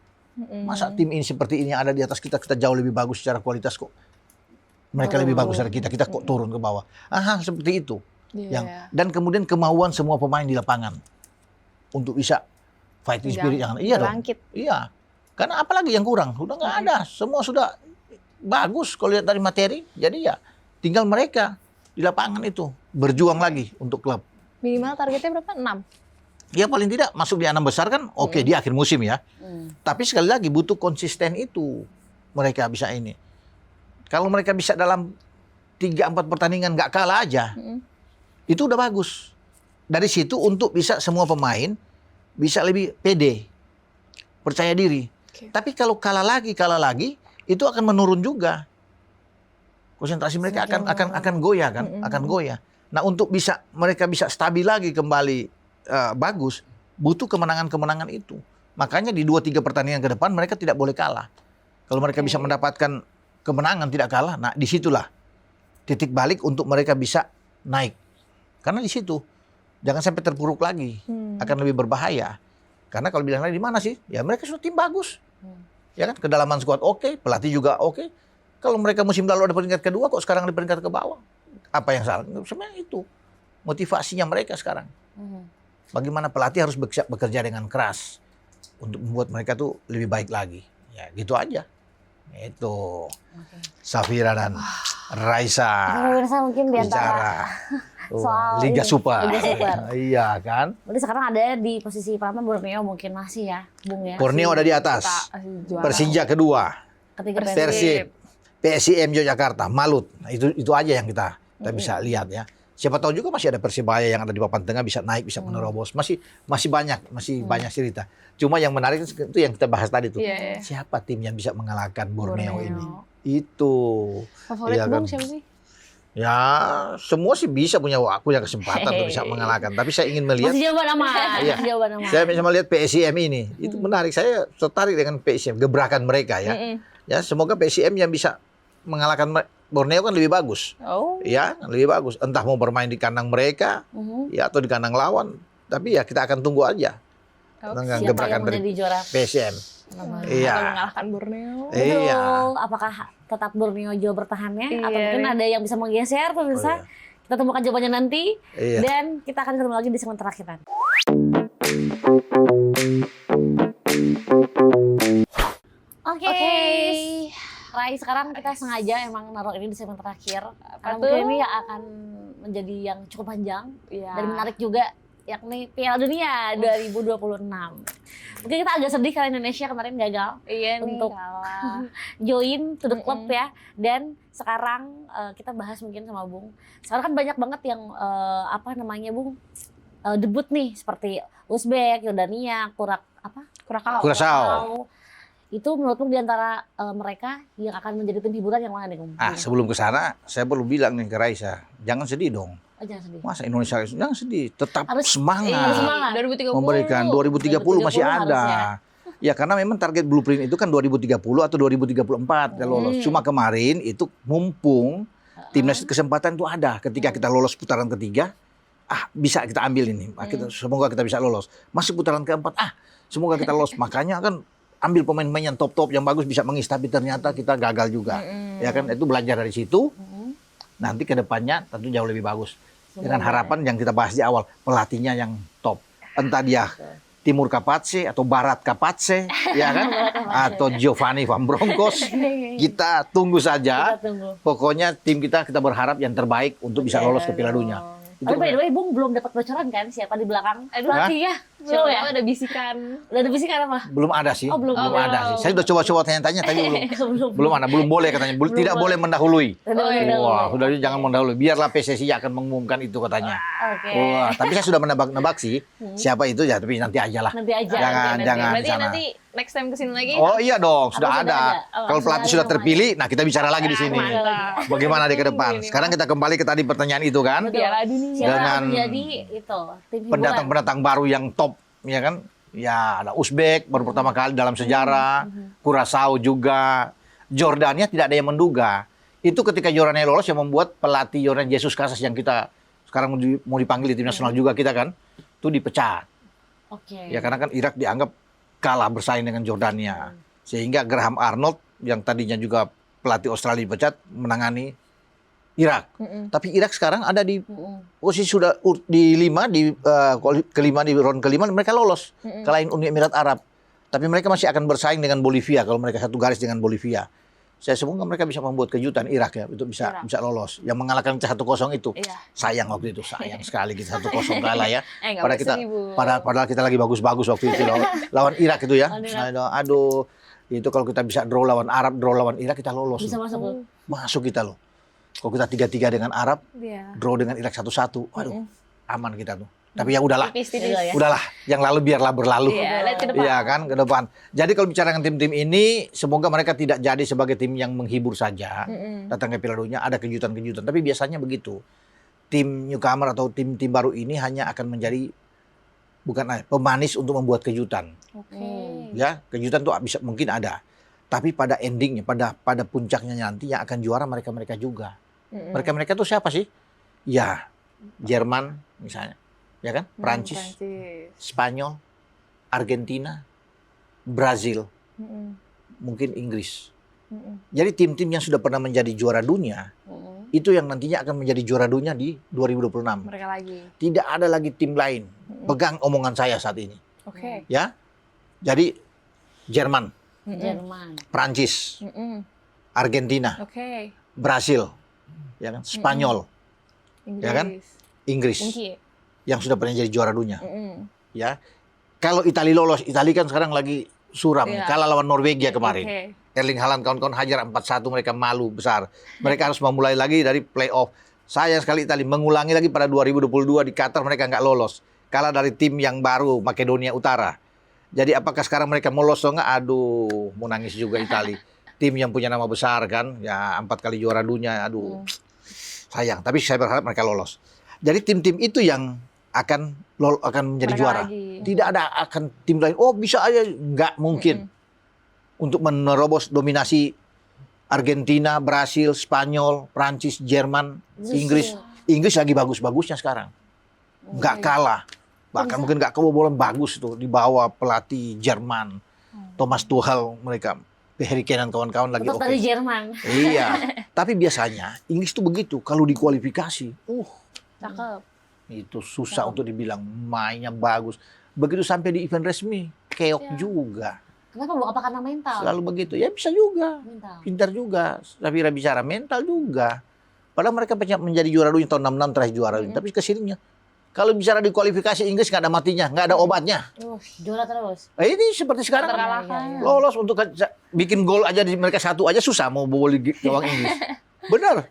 Masa tim ini seperti ini yang ada di atas kita jauh lebih bagus secara kualitas kok. Mereka lebih bagus dari kita kok turun ke bawah. Seperti itu. Dan kemudian kemauan semua pemain di lapangan untuk bisa fighting spirit yang dong. Iya. Karena apalagi yang kurang? Udah nggak ada. Semua sudah bagus kalau lihat dari materi. Jadi ya tinggal mereka di lapangan itu berjuang lagi untuk klub. Minimal targetnya berapa? 6? Ya paling tidak masuk di 6 besar kan oke, di akhir musim ya. Tapi sekali lagi butuh konsisten itu. Mereka bisa ini. Kalau mereka bisa dalam 3-4 pertandingan nggak kalah aja, itu udah bagus. Dari situ untuk bisa semua pemain bisa lebih pede, percaya diri. Tapi kalau kalah lagi, itu akan menurun juga. Konsentrasi mereka akan goyah kan, akan goyah. Nah, untuk mereka bisa stabil lagi kembali bagus, butuh kemenangan-kemenangan itu. Makanya di 2-3 pertandingan ke depan mereka tidak boleh kalah. Kalau mereka bisa mendapatkan kemenangan tidak kalah, nah disitulah titik balik untuk mereka bisa naik. Karena di situ jangan sampai terpuruk lagi, akan lebih berbahaya. Karena kalau bilang lagi di mana sih? Ya mereka sudah tim bagus. Ya kan, kedalaman skuad oke, pelatih juga oke. Kalau mereka musim lalu ada peringkat kedua, kok sekarang di peringkat ke bawah? Apa yang salah? Sebenarnya itu motivasinya mereka sekarang. Bagaimana pelatih harus bekerja dengan keras untuk membuat mereka tuh lebih baik lagi. Ya gitu aja. Itu Safira dan Raisa. Pemirsa mungkin di antara soal Liga Super. Iya kan? Berarti sekarang ada di posisi pertama Borneo mungkin masih ya, Bung ya. Borneo ada di atas. Persija kedua. Ketiga Persib. PSIM Yogyakarta, Malut. Nah, itu aja yang kita bisa lihat ya. Siapa tahu juga masih ada Persibaya yang ada di papan tengah bisa naik, bisa menerobos. Masih banyak cerita. Cuma yang menarik itu yang kita bahas tadi tuh. Siapa tim yang bisa mengalahkan Borneo ini? Itu. Favorit Bung siapa sih? Ya, semua sih bisa punya kesempatan untuk bisa mengalahkan. Tapi saya ingin melihat. Masih jawaban nama. Saya bisa melihat PSIM ini. Itu menarik. Saya tertarik dengan PSIM, gebrakan mereka ya. Ya, semoga PSIM yang bisa mengalahkan Borneo kan lebih bagus. Ya, lebih bagus. Entah mau bermain di kandang mereka, ya atau di kandang lawan. Tapi ya kita akan tunggu aja. Dengan gebrakan dari PSIM. Iya. Atau mengalahkan Borneo. Iya. Apakah tetap Borneo jauh bertahannya atau mungkin ada yang bisa menggeser pemirsa? Kita temukan jawabannya nanti. Dan kita akan ketemu lagi di segmen terakhir nanti. Oke. Rai, sekarang kita sengaja emang naruh ini di segmen terakhir. Karena mungkin ini akan menjadi yang cukup panjang dan menarik juga, yakni Piala Dunia 2026. Mungkin kita agak sedih karena Indonesia kemarin gagal untuk join to the club ya. Dan sekarang kita bahas mungkin sama Bung. Sekarang kan banyak banget yang Bung, debut nih seperti Uzbek, Yordania, Curaçao. Itu menurutmu di antara mereka yang akan menjadi tim hiburan yang mana nih, Bung? Sebelum ke sana, saya perlu bilang nih ke Raisa, jangan sedih dong. Jangan sedih. Masa Indonesia jangan sedih, tetap harus semangat. 2030. Memberikan 2030 masih ada. Harusnya. Ya karena memang target blueprint itu kan 2030 atau 2034 kalau lolos. Cuma kemarin itu mumpung timnas kesempatan itu ada ketika kita lolos putaran ketiga, bisa kita ambil ini. Semoga kita bisa lolos. Masuk putaran keempat, semoga kita lolos. Makanya kan ambil pemain-pemain yang top-top yang bagus bisa mengisi, tapi ternyata kita gagal juga. Ya kan, itu belajar dari situ. Nanti ke depannya tentu jauh lebih bagus. Dengan harapan yang kita bahas di awal, pelatihnya yang top. Entah dia Timur Kapatse atau Barat Kapatse, ya kan? Atau Giovanni Van Bronckhorst. Kita tunggu saja. Kita tunggu. Pokoknya tim kita berharap yang terbaik untuk bisa lolos ke Piala Dunia. Tapi by the way, Bung belum dapat bocoran kan siapa di belakang? Pelatih ya? Belum Belum ya? ada bisikan. Udah ada bisikan apa? Belum ada sih. Oh, belum. ada sih. Saya udah coba-coba tanya-tanya tapi belum ada. Belum boleh katanya. Tidak boleh mendahului. Wah, sudah jangan mendahului. Biarlah PSSI akan mengumumkan itu katanya. Oke. Wah, tapi saya sudah menebak-nebak sih siapa itu ya, tapi nanti aja lah. Nanti aja. Jangan Berarti sana. nanti next time kesini lagi. Oh iya dong, sudah Apa sudah ada. ada? Oh, Kalau sudah pelatih ada sudah namanya. terpilih, nah kita bicara lagi di sini. Mantap. Bagaimana di ke depan? Sekarang kita kembali ke tadi pertanyaan itu kan. Piala Dunia. Siapa Dengan menjadi itu tim hiburan? Pendatang-pendatang baru yang top, ya kan? Ya ada Uzbek baru pertama kali dalam sejarah, Curaçao juga, Jordania tidak ada yang menduga. Itu ketika Jordania lolos yang membuat pelatih Jordan Jesus Casas yang kita sekarang mau dipanggil di tim nasional juga kita kan, itu dipecat. Oke. Ya karena kan Irak dianggap kalah bersaing dengan Jordania. Sehingga Graham Arnold yang tadinya juga pelatih Australia dipecat menangani Irak. Tapi Irak sekarang ada di posisi sudah di 5 di kelima di round kelima mereka lolos kalahin Uni Emirat Arab. Tapi mereka masih akan bersaing dengan Bolivia kalau mereka satu garis dengan Bolivia. Saya semoga mereka bisa membuat kejutan Irak ya itu bisa lolos. Yang mengalahkan kita 1-0 itu. Iya. Sayang waktu itu, sayang sekali kita 1-0 kalah ya. Nggak Padahal kita sedih, Bu. padahal kita lagi bagus-bagus waktu itu lawan Irak itu ya. Lawan Irak. Aduh, itu kalau kita bisa draw lawan Arab, draw lawan Irak kita lolos. Bisa loh. masuk loh. Masuk kita loh. Kalau kita 3-3 dengan Arab, Iya. draw dengan Irak 1-1, waduh, aman kita tuh. Tapi ya udahlah, Tipis-tipis. Iya, ya. udahlah, yang lalu biarlah berlalu. Iya, lihat ke depan. Iya kan, ke depan. Jadi kalau bicara dengan tim-tim ini, semoga mereka tidak jadi sebagai tim yang menghibur saja, datang ke Piala Dunia, ada kejutan-kejutan. Tapi biasanya begitu, tim newcomer atau tim-tim baru ini hanya akan menjadi pemanis untuk membuat kejutan. Oke. Ya, kejutan tuh bisa mungkin ada. Tapi pada endingnya, pada puncaknya nanti yang akan juara mereka-mereka juga. Mereka-mereka tuh siapa sih? Ya, Jerman misalnya, ya kan? Prancis, Spanyol, Argentina, Brazil, mungkin Inggris. Jadi tim-tim yang sudah pernah menjadi juara dunia, itu yang nantinya akan menjadi juara dunia di 2026. Mereka lagi. Tidak ada lagi tim lain. Pegang omongan saya saat ini. Oke. Ya, jadi Jerman, Jerman. Prancis, Argentina, Oke. Brasil, ya kan? Spanyol, Inggris. Ya kan? Inggris, Mungkin. yang sudah pernah jadi juara dunia. Ya, kalau Italia lolos, Italia kan sekarang lagi suram, Iya. kalah lawan Norwegia kemarin. Oke. Erling Haaland kawan-kawan hajar 4-1, mereka malu besar. Mereka harus memulai lagi dari playoff. Sayang sekali Italia mengulangi lagi pada 2022 di Qatar mereka nggak lolos. Kalah dari tim yang baru Makedonia Utara. Jadi apakah sekarang mereka mau lolos atau nggak? Aduh, mau nangis juga Italia. Tim yang punya nama besar kan, ya 4 kali juara dunia. Aduh, sayang. Tapi saya berharap mereka lolos. Jadi tim-tim itu yang akan menjadi Mereka juara. lagi. Tidak ada akan tim lain. Oh bisa aja, nggak mungkin. Untuk menerobos dominasi Argentina, Brasil, Spanyol, Prancis, Jerman, Inggris. Inggris lagi bagus-bagusnya sekarang. Nggak kalah. Bahkan mungkin nggak kebobolan bagus tuh di bawah pelatih Jerman. Thomas Tuchel mereka. Harry Kane dan kawan-kawan lagi Untuk oke. dari Jerman. Iya. Tapi biasanya Inggris tuh begitu. Kalau di kualifikasi, Cakep. itu susah untuk dibilang mainnya bagus. Begitu sampai di event resmi, keok juga. Kenapa Bu? Apa karena mental? Selalu begitu. Ya bisa juga. Mental. Pintar juga. Safira bicara mental juga. Padahal mereka menjadi juara dunia tahun 66 terakhir juara dunia. Tapi kesininya. Kalau bicara di kualifikasi Inggris nggak ada matinya, nggak ada obatnya. Juara terus. Ini seperti sekarang. Terkalahkan. Lolos untuk bikin gol aja di mereka satu aja susah mau bobol di gawang Inggris. Benar.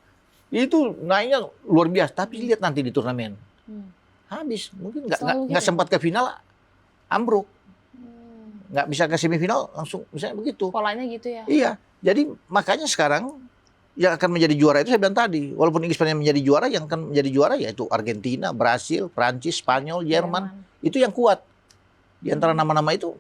Itu naiknya luar biasa. Tapi lihat nanti di turnamen. Habis. Mungkin nggak sempat ke final, ambruk. Nggak bisa ke semifinal langsung misalnya begitu. Polanya gitu ya. Iya, jadi makanya sekarang yang akan menjadi juara itu saya bilang tadi, walaupun Inggris pengen menjadi juara, yang akan menjadi juara yaitu Argentina, Brasil, Prancis, Spanyol, Jerman. Itu yang kuat. Di antara nama-nama itu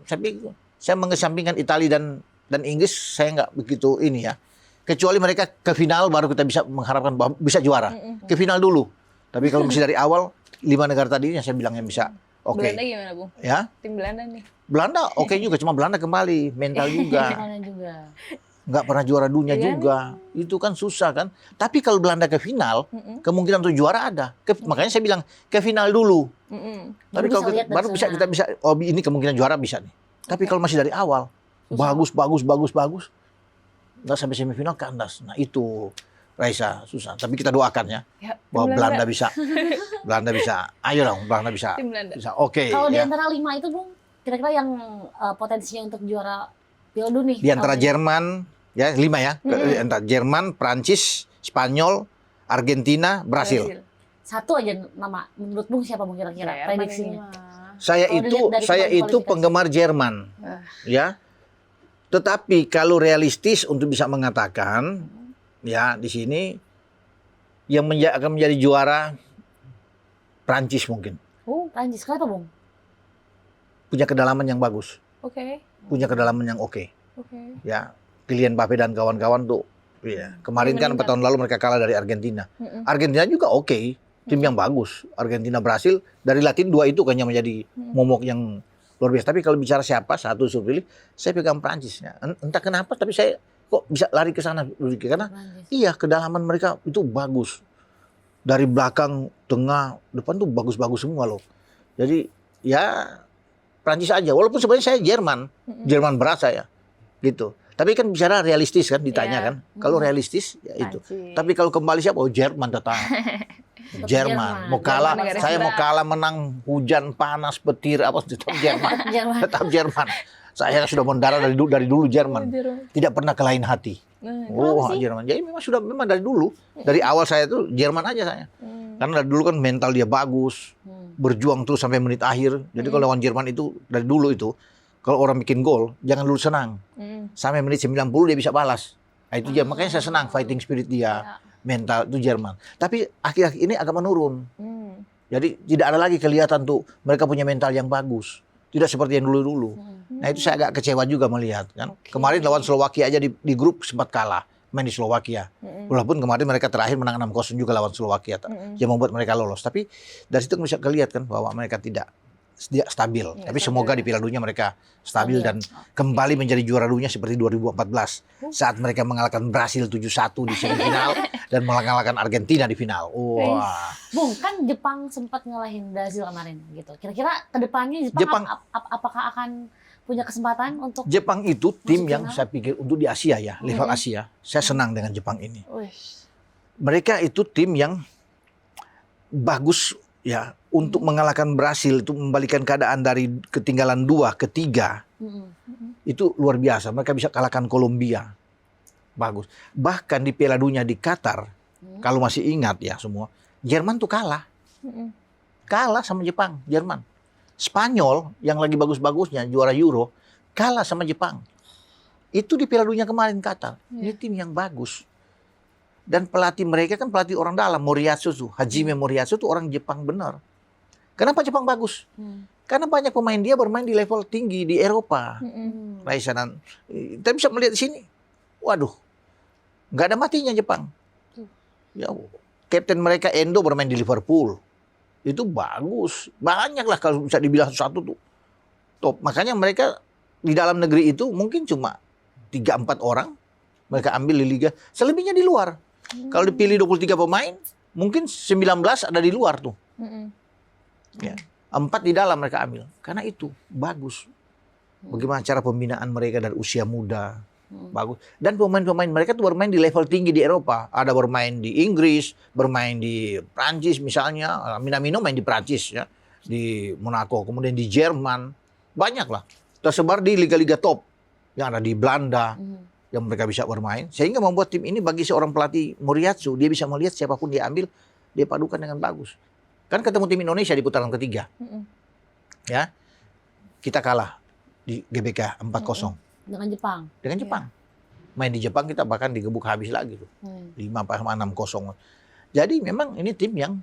saya mengesampingkan Italia dan Inggris saya nggak begitu ini ya. Kecuali mereka ke final baru kita bisa mengharapkan bahwa bisa juara. Ke final dulu. Tapi kalau masih dari awal 5 negara tadi yang saya bilang yang bisa. Oke. Belanda gimana, Bu? Ya. Tim Belanda nih. Belanda oke juga, cuma Belanda kembali mental juga. Belanda juga. nggak pernah juara dunia Iya. juga. Itu kan susah kan. Tapi kalau Belanda ke final, kemungkinan untuk juara ada. Makanya saya bilang ke final dulu. Tapi Baru kalau bisa lihat baru dari bisa sana. kita bisa, oh ini kemungkinan juara bisa nih. Tapi kalau masih dari awal, bagus, nggak sampai semifinal kandas. Nah itu Raisa susah. Tapi kita doakan ya, Ya, bahwa Belanda bisa. Belanda bisa. Ayo dong, Belanda bisa. Tim Belanda. Bisa. Oke. Kalau di Ya. antara 5 itu Bung, kira-kira yang potensinya untuk juara Piala Dunia Di antara tahun ini? Jerman, ya 5 ya. Di antara Jerman, Prancis, Spanyol, Argentina, Brasil. Satu aja nama menurut Bung siapa Bung kira-kira Jerman prediksinya? ini mah. Saya Kalau itu dilihat dari kemarin kualifikasi. penggemar Jerman, ya. Tetapi kalau realistis untuk bisa mengatakan, ya di sini yang akan menjadi juara Prancis mungkin. Oh, Prancis kenapa Bung? Punya kedalaman yang bagus, Oke. punya kedalaman yang oke. Oke. Ya, Kylian Mbappe dan kawan-kawan tuh. Iya. Kemarin kan 4 tahun lalu mereka kalah dari Argentina. Argentina juga oke, tim yang bagus. Argentina, Brasil dari Latin 2 itu kan yang menjadi momok yang luar biasa. Tapi kalau bicara siapa satu suruh pilih, saya pegang Prancis. Ya. Entah kenapa, tapi saya kok bisa lari ke sana karena Prancis. iya kedalaman mereka itu bagus. Dari belakang, tengah, depan tuh bagus-bagus semua loh. Jadi ya Prancis aja. Walaupun sebenarnya saya Jerman berat saya, gitu. Tapi kan bicara realistis kan ditanya Iya. kan. Kalau realistis ya itu. Prancis. Tapi kalau kembali siapa? Oh Jerman tetap. Jerman. Mau kalah, Jerman negara saya mau kita. kalah menang hujan panas petir apa tetap Jerman. Jerman. Tetap Jerman. Saya sudah mendarah dari dulu Jerman. Tidak pernah ke lain hati. Oh, Jerman. Jadi memang dari dulu. Dari awal saya tuh Jerman aja saya. Karena dari dulu kan mental dia bagus. Berjuang terus sampai menit akhir. Jadi kalau lawan Jerman itu dari dulu itu kalau orang bikin gol jangan dulu senang. Sampai menit 90 dia bisa balas. Nah, itu dia makanya saya senang fighting spirit dia. Mental itu Jerman. Tapi akhir-akhir ini agak menurun. Jadi tidak ada lagi kelihatan tuh mereka punya mental yang bagus. Tidak seperti yang dulu-dulu. Nah itu saya agak kecewa juga melihat kan. Kemarin lawan Slovakia aja di grup sempat kalah. Main di Slovakia. Walaupun kemarin mereka terakhir menang 6-0 juga lawan Slovakia. Yang membuat mereka lolos. Tapi dari situ bisa kelihatan bahwa mereka tidak stabil. Tapi semoga di Piala Dunia mereka stabil dan kembali menjadi juara dunia seperti 2014. Saat mereka mengalahkan Brasil 7-1 di semifinal dan mengalahkan Argentina di final. Wah. Bung, kan Jepang sempat ngalahin Brazil kemarin gitu. Kira-kira kedepannya Jepang, apakah akan punya kesempatan untuk Jepang itu tim masuk yang final? saya pikir untuk di Asia ya, level Asia. Saya senang dengan Jepang ini. Wish. Mereka itu tim yang bagus ya untuk mengalahkan Brasil, itu membalikan keadaan dari ketinggalan 2 ke 3. Itu luar biasa. Mereka bisa kalahkan Kolombia. Bagus. Bahkan di Piala Dunia di Qatar, kalau masih ingat ya semua, Jerman tuh kalah. Kalah sama Jepang, Jerman. Spanyol yang lagi bagus-bagusnya juara Euro kalah sama Jepang. Itu di Piala Dunia kemarin Qatar. Ini tim yang bagus. Dan pelatih mereka kan pelatih orang dalam, Moriyasu tuh, Hajime Moriyasu tuh orang Jepang benar. Kenapa Jepang bagus? Karena banyak pemain dia bermain di level tinggi di Eropa. Raisa dan kita bisa melihat di sini. Waduh, nggak ada matinya Jepang. Ya, kapten mereka Endo bermain di Liverpool. Itu bagus. Banyak lah kalau bisa dibilang satu tuh. Top. Makanya mereka di dalam negeri itu mungkin cuma 3-4 orang. Mereka ambil di liga. Selebihnya di luar. Kalau dipilih 23 pemain, mungkin 19 ada di luar tuh. Ya. 4 di dalam mereka ambil. Karena itu bagus. Bagaimana cara pembinaan mereka dari usia muda. Bagus. Dan pemain-pemain mereka tuh bermain di level tinggi di Eropa. Ada bermain di Inggris, bermain di Prancis misalnya. Minamino main di Prancis ya. Di Monaco. Kemudian di Jerman. Banyak lah. Tersebar di liga-liga top. Yang ada di Belanda. Yang mereka bisa bermain. Sehingga membuat tim ini bagi seorang pelatih Moriyasu. Dia bisa melihat siapapun dia ambil. Dia padukan dengan bagus. Kan ketemu tim Indonesia di putaran ketiga. Ya. Kita kalah di GBK 4-0. dengan Jepang? Dengan Jepang. Main di Jepang kita bahkan digebuk habis lagi tuh. 5-6-0. Jadi memang ini tim yang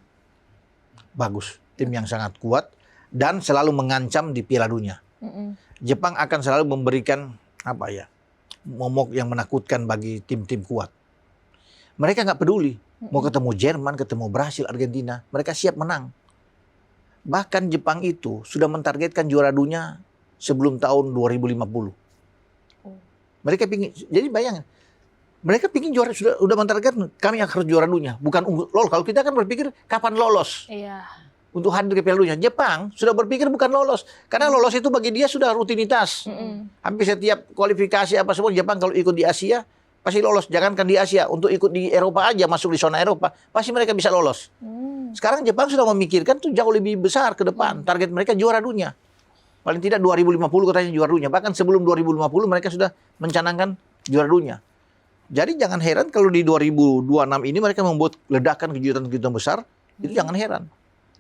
bagus. Tim yang sangat kuat. Dan selalu mengancam di Piala Dunia. Jepang akan selalu memberikan apa ya, momok yang menakutkan bagi tim-tim kuat. Mereka nggak peduli. Mau ketemu Jerman, ketemu Brasil, Argentina. Mereka siap menang. Bahkan Jepang itu sudah mentargetkan juara dunia sebelum tahun 2050. Mereka pingin, jadi bayangin, mereka pingin juara, udah mentargetkan kami harus juara dunia, bukan lolos. Kalau kita kan berpikir kapan lolos Iya. untuk hadir ke Piala Dunia. Jepang sudah berpikir bukan lolos, karena lolos itu bagi dia sudah rutinitas. Hampir setiap kualifikasi apa semua Jepang kalau ikut di Asia pasti lolos. Jangankan di Asia, untuk ikut di Eropa aja, masuk di zona Eropa, pasti mereka bisa lolos. Sekarang Jepang sudah memikirkan tuh jauh lebih besar ke depan. Target mereka juara dunia. Paling tidak 2050 katanya juara dunia. Bahkan sebelum 2050 mereka sudah mencanangkan juara dunia. Jadi jangan heran kalau di 2026 ini mereka membuat ledakan kejutan-kejutan besar. Itu jangan heran.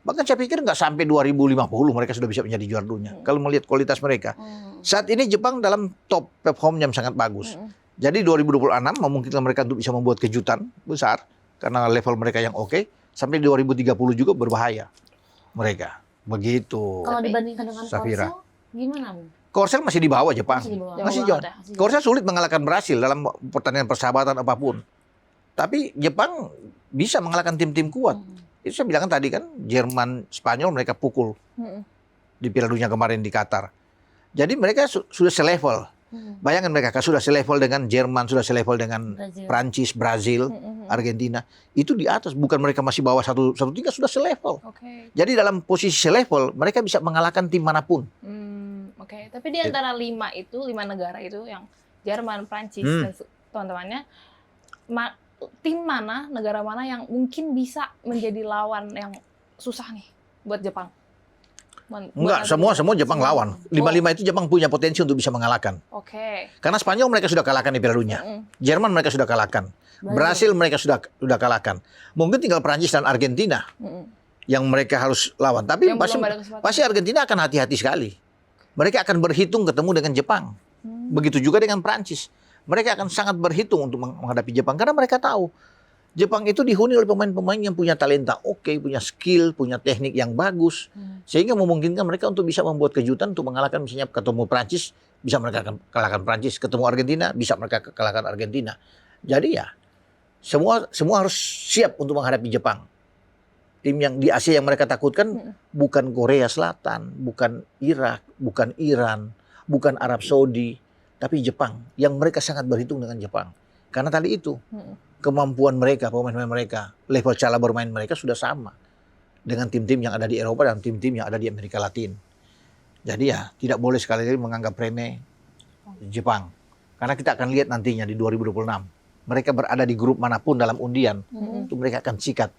Bahkan saya pikir nggak sampai 2050 mereka sudah bisa menjadi juara dunia. Kalau melihat kualitas mereka. Saat ini Jepang dalam top perform yang sangat bagus. Jadi 2026 memungkinkan mereka untuk bisa membuat kejutan besar. Karena level mereka yang oke. Sampai 2030 juga berbahaya mereka. Begitu. Kalau dibandingkan dengan Safira. Korsel, gimana, Bung? Korsel masih di bawah Jepang. Masih di bawah. Masih Jauh jauh. banget ya. Korsel sulit mengalahkan Brasil dalam pertandingan persahabatan apapun. Tapi Jepang bisa mengalahkan tim-tim kuat. Itu saya bilang tadi kan, Jerman, Spanyol mereka pukul di Piala Dunia kemarin di Qatar. Jadi mereka sudah selevel. Bayangkan mereka sudah selevel dengan Jerman, sudah selevel dengan Prancis, Brazil, Argentina. Itu di atas, bukan mereka masih bawah satu tingkat, sudah selevel. Oke. Jadi dalam posisi selevel, mereka bisa mengalahkan tim manapun. Oke. Tapi di antara 5 negara itu yang Jerman, Prancis dan teman-temannya, tim mana, negara mana yang mungkin bisa menjadi lawan yang susah nih buat Jepang? Enggak, semua Jepang lawan. 5-5 itu Jepang punya potensi untuk bisa mengalahkan. Oke. Karena Spanyol mereka sudah kalahkan di Piala Dunia. Jerman mereka sudah kalahkan. Brasil mereka sudah kalahkan. Mungkin tinggal Prancis dan Argentina yang mereka harus lawan. Tapi pasti Argentina akan hati-hati sekali. Mereka akan berhitung ketemu dengan Jepang. Begitu juga dengan Prancis. Mereka akan sangat berhitung untuk menghadapi Jepang. Karena mereka tahu Jepang itu dihuni oleh pemain-pemain yang punya talenta oke, punya skill, punya teknik yang bagus. Sehingga memungkinkan mereka untuk bisa membuat kejutan untuk mengalahkan, misalnya ketemu Prancis, bisa mereka kalahkan Prancis. Ketemu Argentina, bisa mereka kalahkan Argentina. Jadi ya, semua harus siap untuk menghadapi Jepang. Tim yang di Asia yang mereka takutkan bukan Korea Selatan, bukan Irak, bukan Iran, bukan Arab Saudi, tapi Jepang. Yang mereka sangat berhitung dengan Jepang. Karena tadi itu, kemampuan mereka, pemain-pemain mereka, level cara bermain mereka sudah sama dengan tim-tim yang ada di Eropa dan tim-tim yang ada di Amerika Latin. Jadi ya, tidak boleh sekali-kali menganggap remeh Jepang. Karena kita akan lihat nantinya di 2026. Mereka berada di grup manapun dalam undian, itu mereka akan sikat.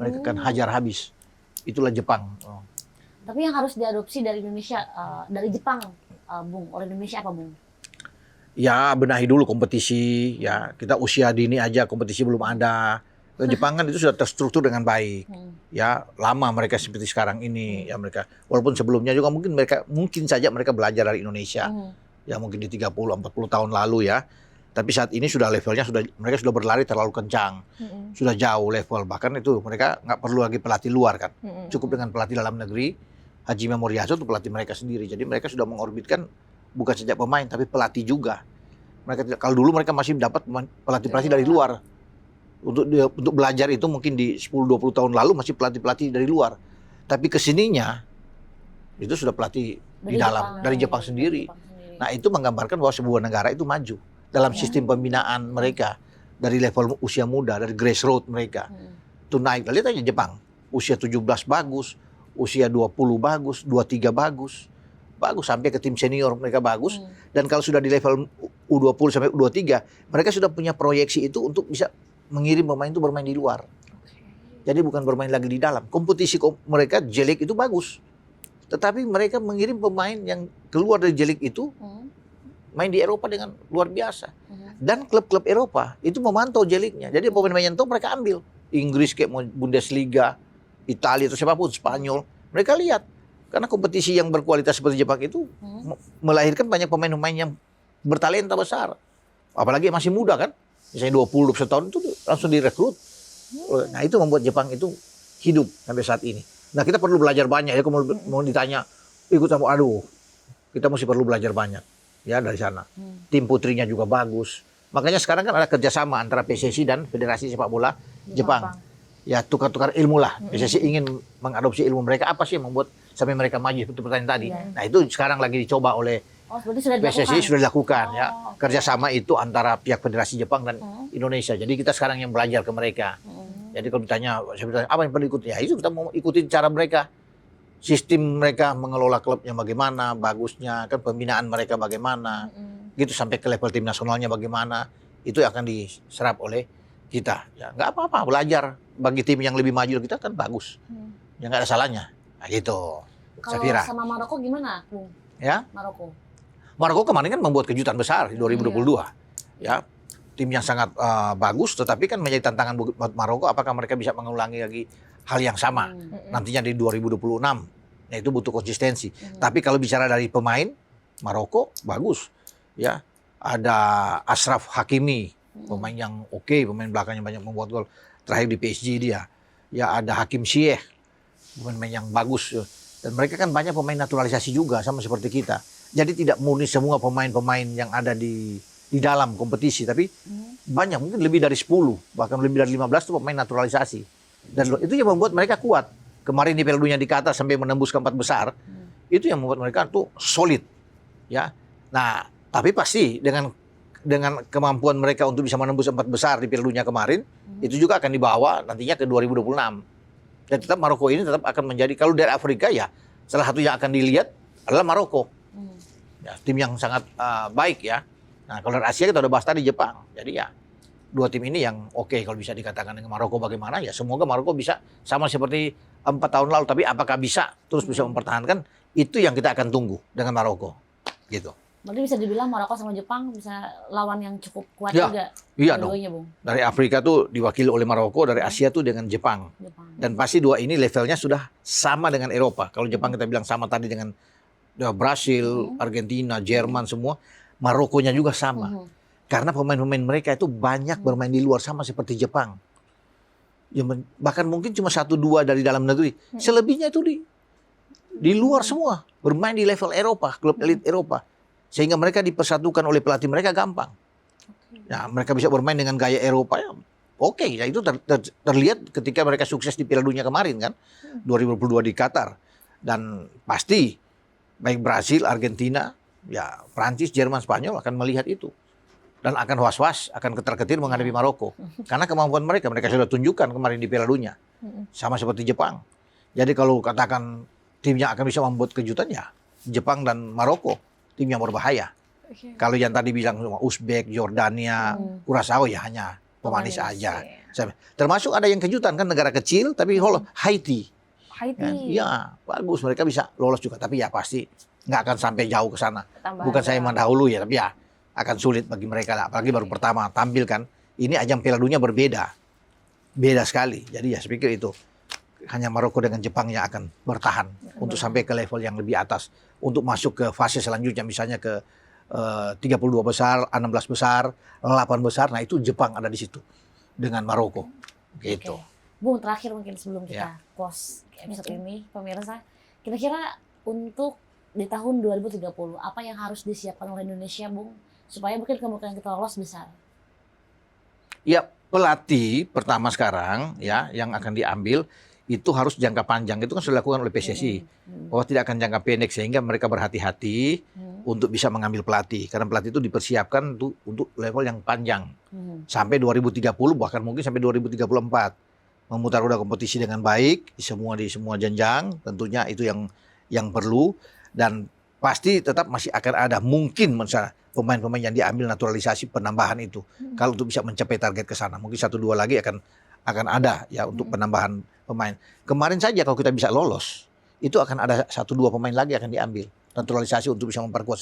Mereka akan hajar habis. Itulah Jepang. Tapi yang harus diadopsi dari Indonesia, dari Jepang, Bung, oleh Indonesia apa, Bung? Ya, benahi dulu kompetisi. Ya, kita usia dini aja, kompetisi belum ada. Jepang kan itu sudah terstruktur dengan baik. Ya, lama mereka seperti sekarang ini. Ya, mereka walaupun sebelumnya juga mungkin saja mereka belajar dari Indonesia. Ya, mungkin di 30-40 tahun lalu ya. Tapi saat ini sudah levelnya mereka sudah berlari terlalu kencang. Sudah jauh level. Bahkan itu mereka nggak perlu lagi pelatih luar kan. Cukup dengan pelatih dalam negeri. Hajime Moriyasu itu pelatih mereka sendiri. Jadi mereka sudah mengorbitkan bukan saja pemain tapi pelatih juga. Kalau dulu mereka masih dapat pelatih-pelatih dari luar. Untuk belajar itu mungkin di 10-20 tahun lalu masih pelatih-pelatih dari luar. Tapi kesininya itu sudah pelatih dari Jepang sendiri. Nah, itu menggambarkan bahwa sebuah negara itu maju dalam sistem pembinaan mereka dari level usia muda, dari grassroots mereka. Itu naik. Lihat aja Jepang, usia 17 bagus, usia 20 bagus, 23 bagus. Bagus sampai ke tim senior mereka bagus. Dan kalau sudah di level U20 sampai U23, mereka sudah punya proyeksi itu untuk bisa mengirim pemain itu bermain di luar. Jadi bukan bermain lagi di dalam. Kompetisi mereka J-League itu bagus. Tetapi mereka mengirim pemain yang keluar dari J-League itu main di Eropa dengan luar biasa. Dan klub-klub Eropa itu memantau J-League-nya. Jadi pemain-pemain yang tahu mereka ambil. Inggris kayak Bundesliga, Italia atau siapapun, Spanyol. Mereka lihat. Karena kompetisi yang berkualitas seperti Jepang itu melahirkan banyak pemain-pemain yang bertalenta besar. Apalagi masih muda kan. Misalnya 20-21 tahun itu langsung direkrut. Nah, itu membuat Jepang itu hidup sampai saat ini. Nah, kita perlu belajar banyak ya. Kalau mau ditanya ikut sama, kita mesti perlu belajar banyak ya dari sana. Tim putrinya juga bagus. Makanya sekarang kan ada kerjasama antara PSSI dan Federasi Sepak Bola Jepang. Ya, tukar-tukar ilmu lah. PSSI ingin mengadopsi ilmu mereka. Apa sih yang membuat sampai mereka maju seperti pertanyaan tadi. Nah, itu sekarang lagi dicoba oleh Oh, berarti sudah PSSI dilakukan? sudah dilakukan ya. Oke. Kerjasama itu antara pihak Federasi Jepang dan Indonesia. Jadi kita sekarang yang belajar ke mereka. Jadi kalau ditanya, saya bertanya, apa yang perlu ikuti? Ya itu kita mau ikutin cara mereka. Sistem mereka mengelola klubnya bagaimana, bagusnya, kan pembinaan mereka bagaimana. Gitu sampai ke level tim nasionalnya bagaimana. Itu akan diserap oleh kita. Ya nggak apa-apa, belajar. Bagi tim yang lebih maju kita kan bagus. Ya nggak ada salahnya. Nah gitu. Kalau Safira. sama Maroko gimana, Bung? Ya. Maroko. Maroko kemarin kan membuat kejutan besar di 2022. Ya, tim yang sangat bagus, tetapi kan menjadi tantangan buat Maroko apakah mereka bisa mengulangi lagi hal yang sama nantinya di 2026. Nah, itu butuh konsistensi. Tapi kalau bicara dari pemain, Maroko bagus. Ya, ada Ashraf Hakimi, pemain yang oke, pemain belakangnya banyak membuat gol. Terakhir di PSG dia. Ya, ada Hakim Ziyech, pemain yang bagus. Dan mereka kan banyak pemain naturalisasi juga sama seperti kita. Jadi tidak murni semua pemain-pemain yang ada di dalam kompetisi, tapi banyak, mungkin lebih dari 10, bahkan lebih dari 15 itu pemain naturalisasi. Dan itu yang membuat mereka kuat. Kemarin di Piala Dunia di Qatar sampai menembus ke 4 besar, itu yang membuat mereka tuh solid. Ya. Nah, tapi pasti dengan kemampuan mereka untuk bisa menembus 4 besar di Piala Dunia kemarin, itu juga akan dibawa nantinya ke 2026. Dan tetap Maroko ini tetap akan menjadi, kalau dari Afrika ya, salah satu yang akan dilihat adalah Maroko. Ya, tim yang sangat baik ya. Nah, kalau dari Asia kita udah bahas tadi Jepang. Jadi ya, dua tim ini yang oke kalau bisa dikatakan dengan Maroko bagaimana ya. Semoga Maroko bisa sama seperti 4 tahun lalu. Tapi apakah bisa terus bisa mempertahankan, itu yang kita akan tunggu dengan Maroko. Gitu. Berarti bisa dibilang Maroko sama Jepang bisa lawan yang cukup kuat Ya, juga. Iya dong. Bung. Dari Afrika tuh diwakili oleh Maroko, dari Asia tuh dengan Jepang. Dan pasti dua ini levelnya sudah sama dengan Eropa. Kalau Jepang kita bilang sama tadi dengan Brasil, Argentina, Jerman semua, Marokonya juga sama. Karena pemain-pemain mereka itu banyak bermain di luar sama seperti Jepang. Ya, bahkan mungkin cuma 1-2 dari dalam negeri. Selebihnya itu di luar semua, bermain di level Eropa, klub elit Eropa. Sehingga mereka dipersatukan oleh pelatih mereka gampang. Nah, mereka bisa bermain dengan gaya Eropa ya. Oke, ya itu terlihat ketika mereka sukses di Piala Dunia kemarin kan, 2022 di Qatar. Dan pasti baik Brasil, Argentina, ya Prancis, Jerman, Spanyol akan melihat itu. Dan akan was-was, akan ketar-ketir menghadapi Maroko. Karena kemampuan mereka sudah tunjukkan kemarin di Piala Dunia. Sama seperti Jepang. Jadi kalau katakan timnya akan bisa membuat kejutan ya, Jepang dan Maroko, tim yang berbahaya. Kalau yang tadi bilang Uzbek, Yordania, Curaçao ya hanya pemanis aja. Termasuk ada yang kejutan kan, negara kecil, tapi Haiti. Ya, bagus, mereka bisa lolos juga, tapi ya pasti nggak akan sampai jauh ke sana. Bukan saya mendahului ya, tapi ya akan sulit bagi mereka lah. Apalagi baru pertama tampil kan. Ini ajang Piala Dunia beda sekali. Jadi ya saya pikir itu hanya Maroko dengan Jepang yang akan bertahan untuk sampai ke level yang lebih atas, untuk masuk ke fase selanjutnya, misalnya ke 32 besar, 16 besar, 8 besar. Nah itu Jepang ada di situ dengan Maroko, gitu. Bung, terakhir mungkin sebelum kita close episode ini, pemirsa, kira-kira untuk di tahun 2030 apa yang harus disiapkan oleh Indonesia, Bung, supaya mungkin kemungkinan kita lolos besar? Ya, pelatih pertama sekarang ya yang akan diambil itu harus jangka panjang. Itu kan sudah dilakukan oleh PSSI. Bahwa tidak akan jangka pendek, sehingga mereka berhati-hati untuk bisa mengambil pelatih. Karena pelatih itu dipersiapkan untuk level yang panjang. Sampai 2030, bahkan mungkin sampai 2034. Memutar roda kompetisi dengan baik di semua jenjang, tentunya itu yang perlu. Dan pasti tetap masih akan ada mungkin misalnya pemain-pemain yang diambil naturalisasi penambahan itu. Kalau untuk bisa mencapai target ke sana, mungkin 1-2 lagi akan ada ya untuk penambahan pemain. Kemarin saja kalau kita bisa lolos, itu akan ada 1-2 pemain lagi akan diambil naturalisasi untuk bisa memperkuat.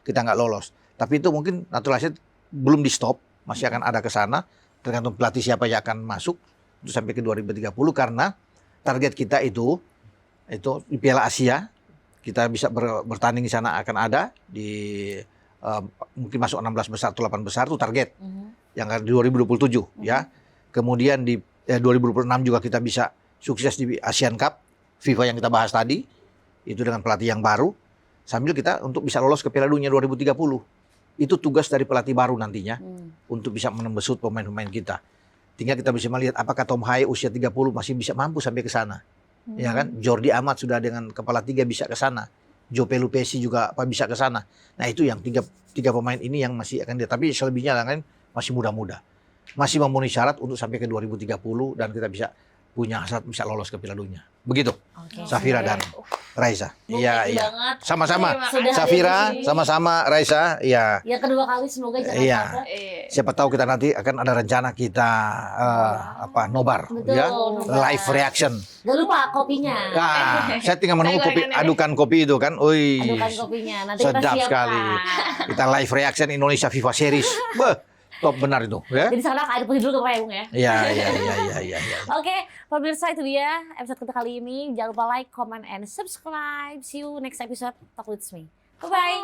Kita nggak lolos. Tapi itu mungkin naturalisasi belum di stop, masih akan ada ke sana, tergantung pelatih siapa yang akan masuk itu sampai ke 2030, karena target kita itu di Piala Asia kita bisa bertanding di sana, akan ada di mungkin masuk 16 besar atau 8 besar itu target yang di 2027 ya. Kemudian di 2026 juga kita bisa sukses di Asian Cup FIFA yang kita bahas tadi, itu dengan pelatih yang baru, sambil kita untuk bisa lolos ke Piala Dunia 2030. Itu tugas dari pelatih baru nantinya untuk bisa menembusut pemain-pemain kita. Tinggal kita bisa melihat apakah Tom Haye usia 30 masih bisa mampu sampai ke sana. Ya kan? Jordi Amat sudah dengan kepala 3 bisa ke sana. Joe Pelupesi juga bisa ke sana. Nah itu yang tiga pemain ini yang masih akan dia. Tapi selebihnya yang lain masih muda-muda. Masih memenuhi syarat untuk sampai ke 2030 dan kita bisa punya hasrat bisa lolos ke Piala Dunia. Begitu. Oke. Safira dan Raisa. Iya, Thank you iya. banget. Sama-sama. Sudah Safira, hadir di sini. sama-sama Raisa. Iya. Yang kedua kali semoga jangan Iya. sampai. Siapa tahu kita nanti akan ada rencana kita nobar, Betul, ya, nobar. live reaction. Gak lupa kopinya. Nah, saya tinggal menunggu Saya kopi, gorengan ya. adukan kopi itu kan, ui, Adukan kopinya. Nanti kita sedap siapkan. sekali. Kita live reaction Indonesia FIFA Series, beh, top benar itu, ya. Jadi sana air putih dulu ke payung ya. Iya. Oke, pemirsa itu dia episode kita kali ini. Jangan lupa like, comment, and subscribe. See you next episode Talk With Me. Bye-bye.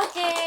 Oke.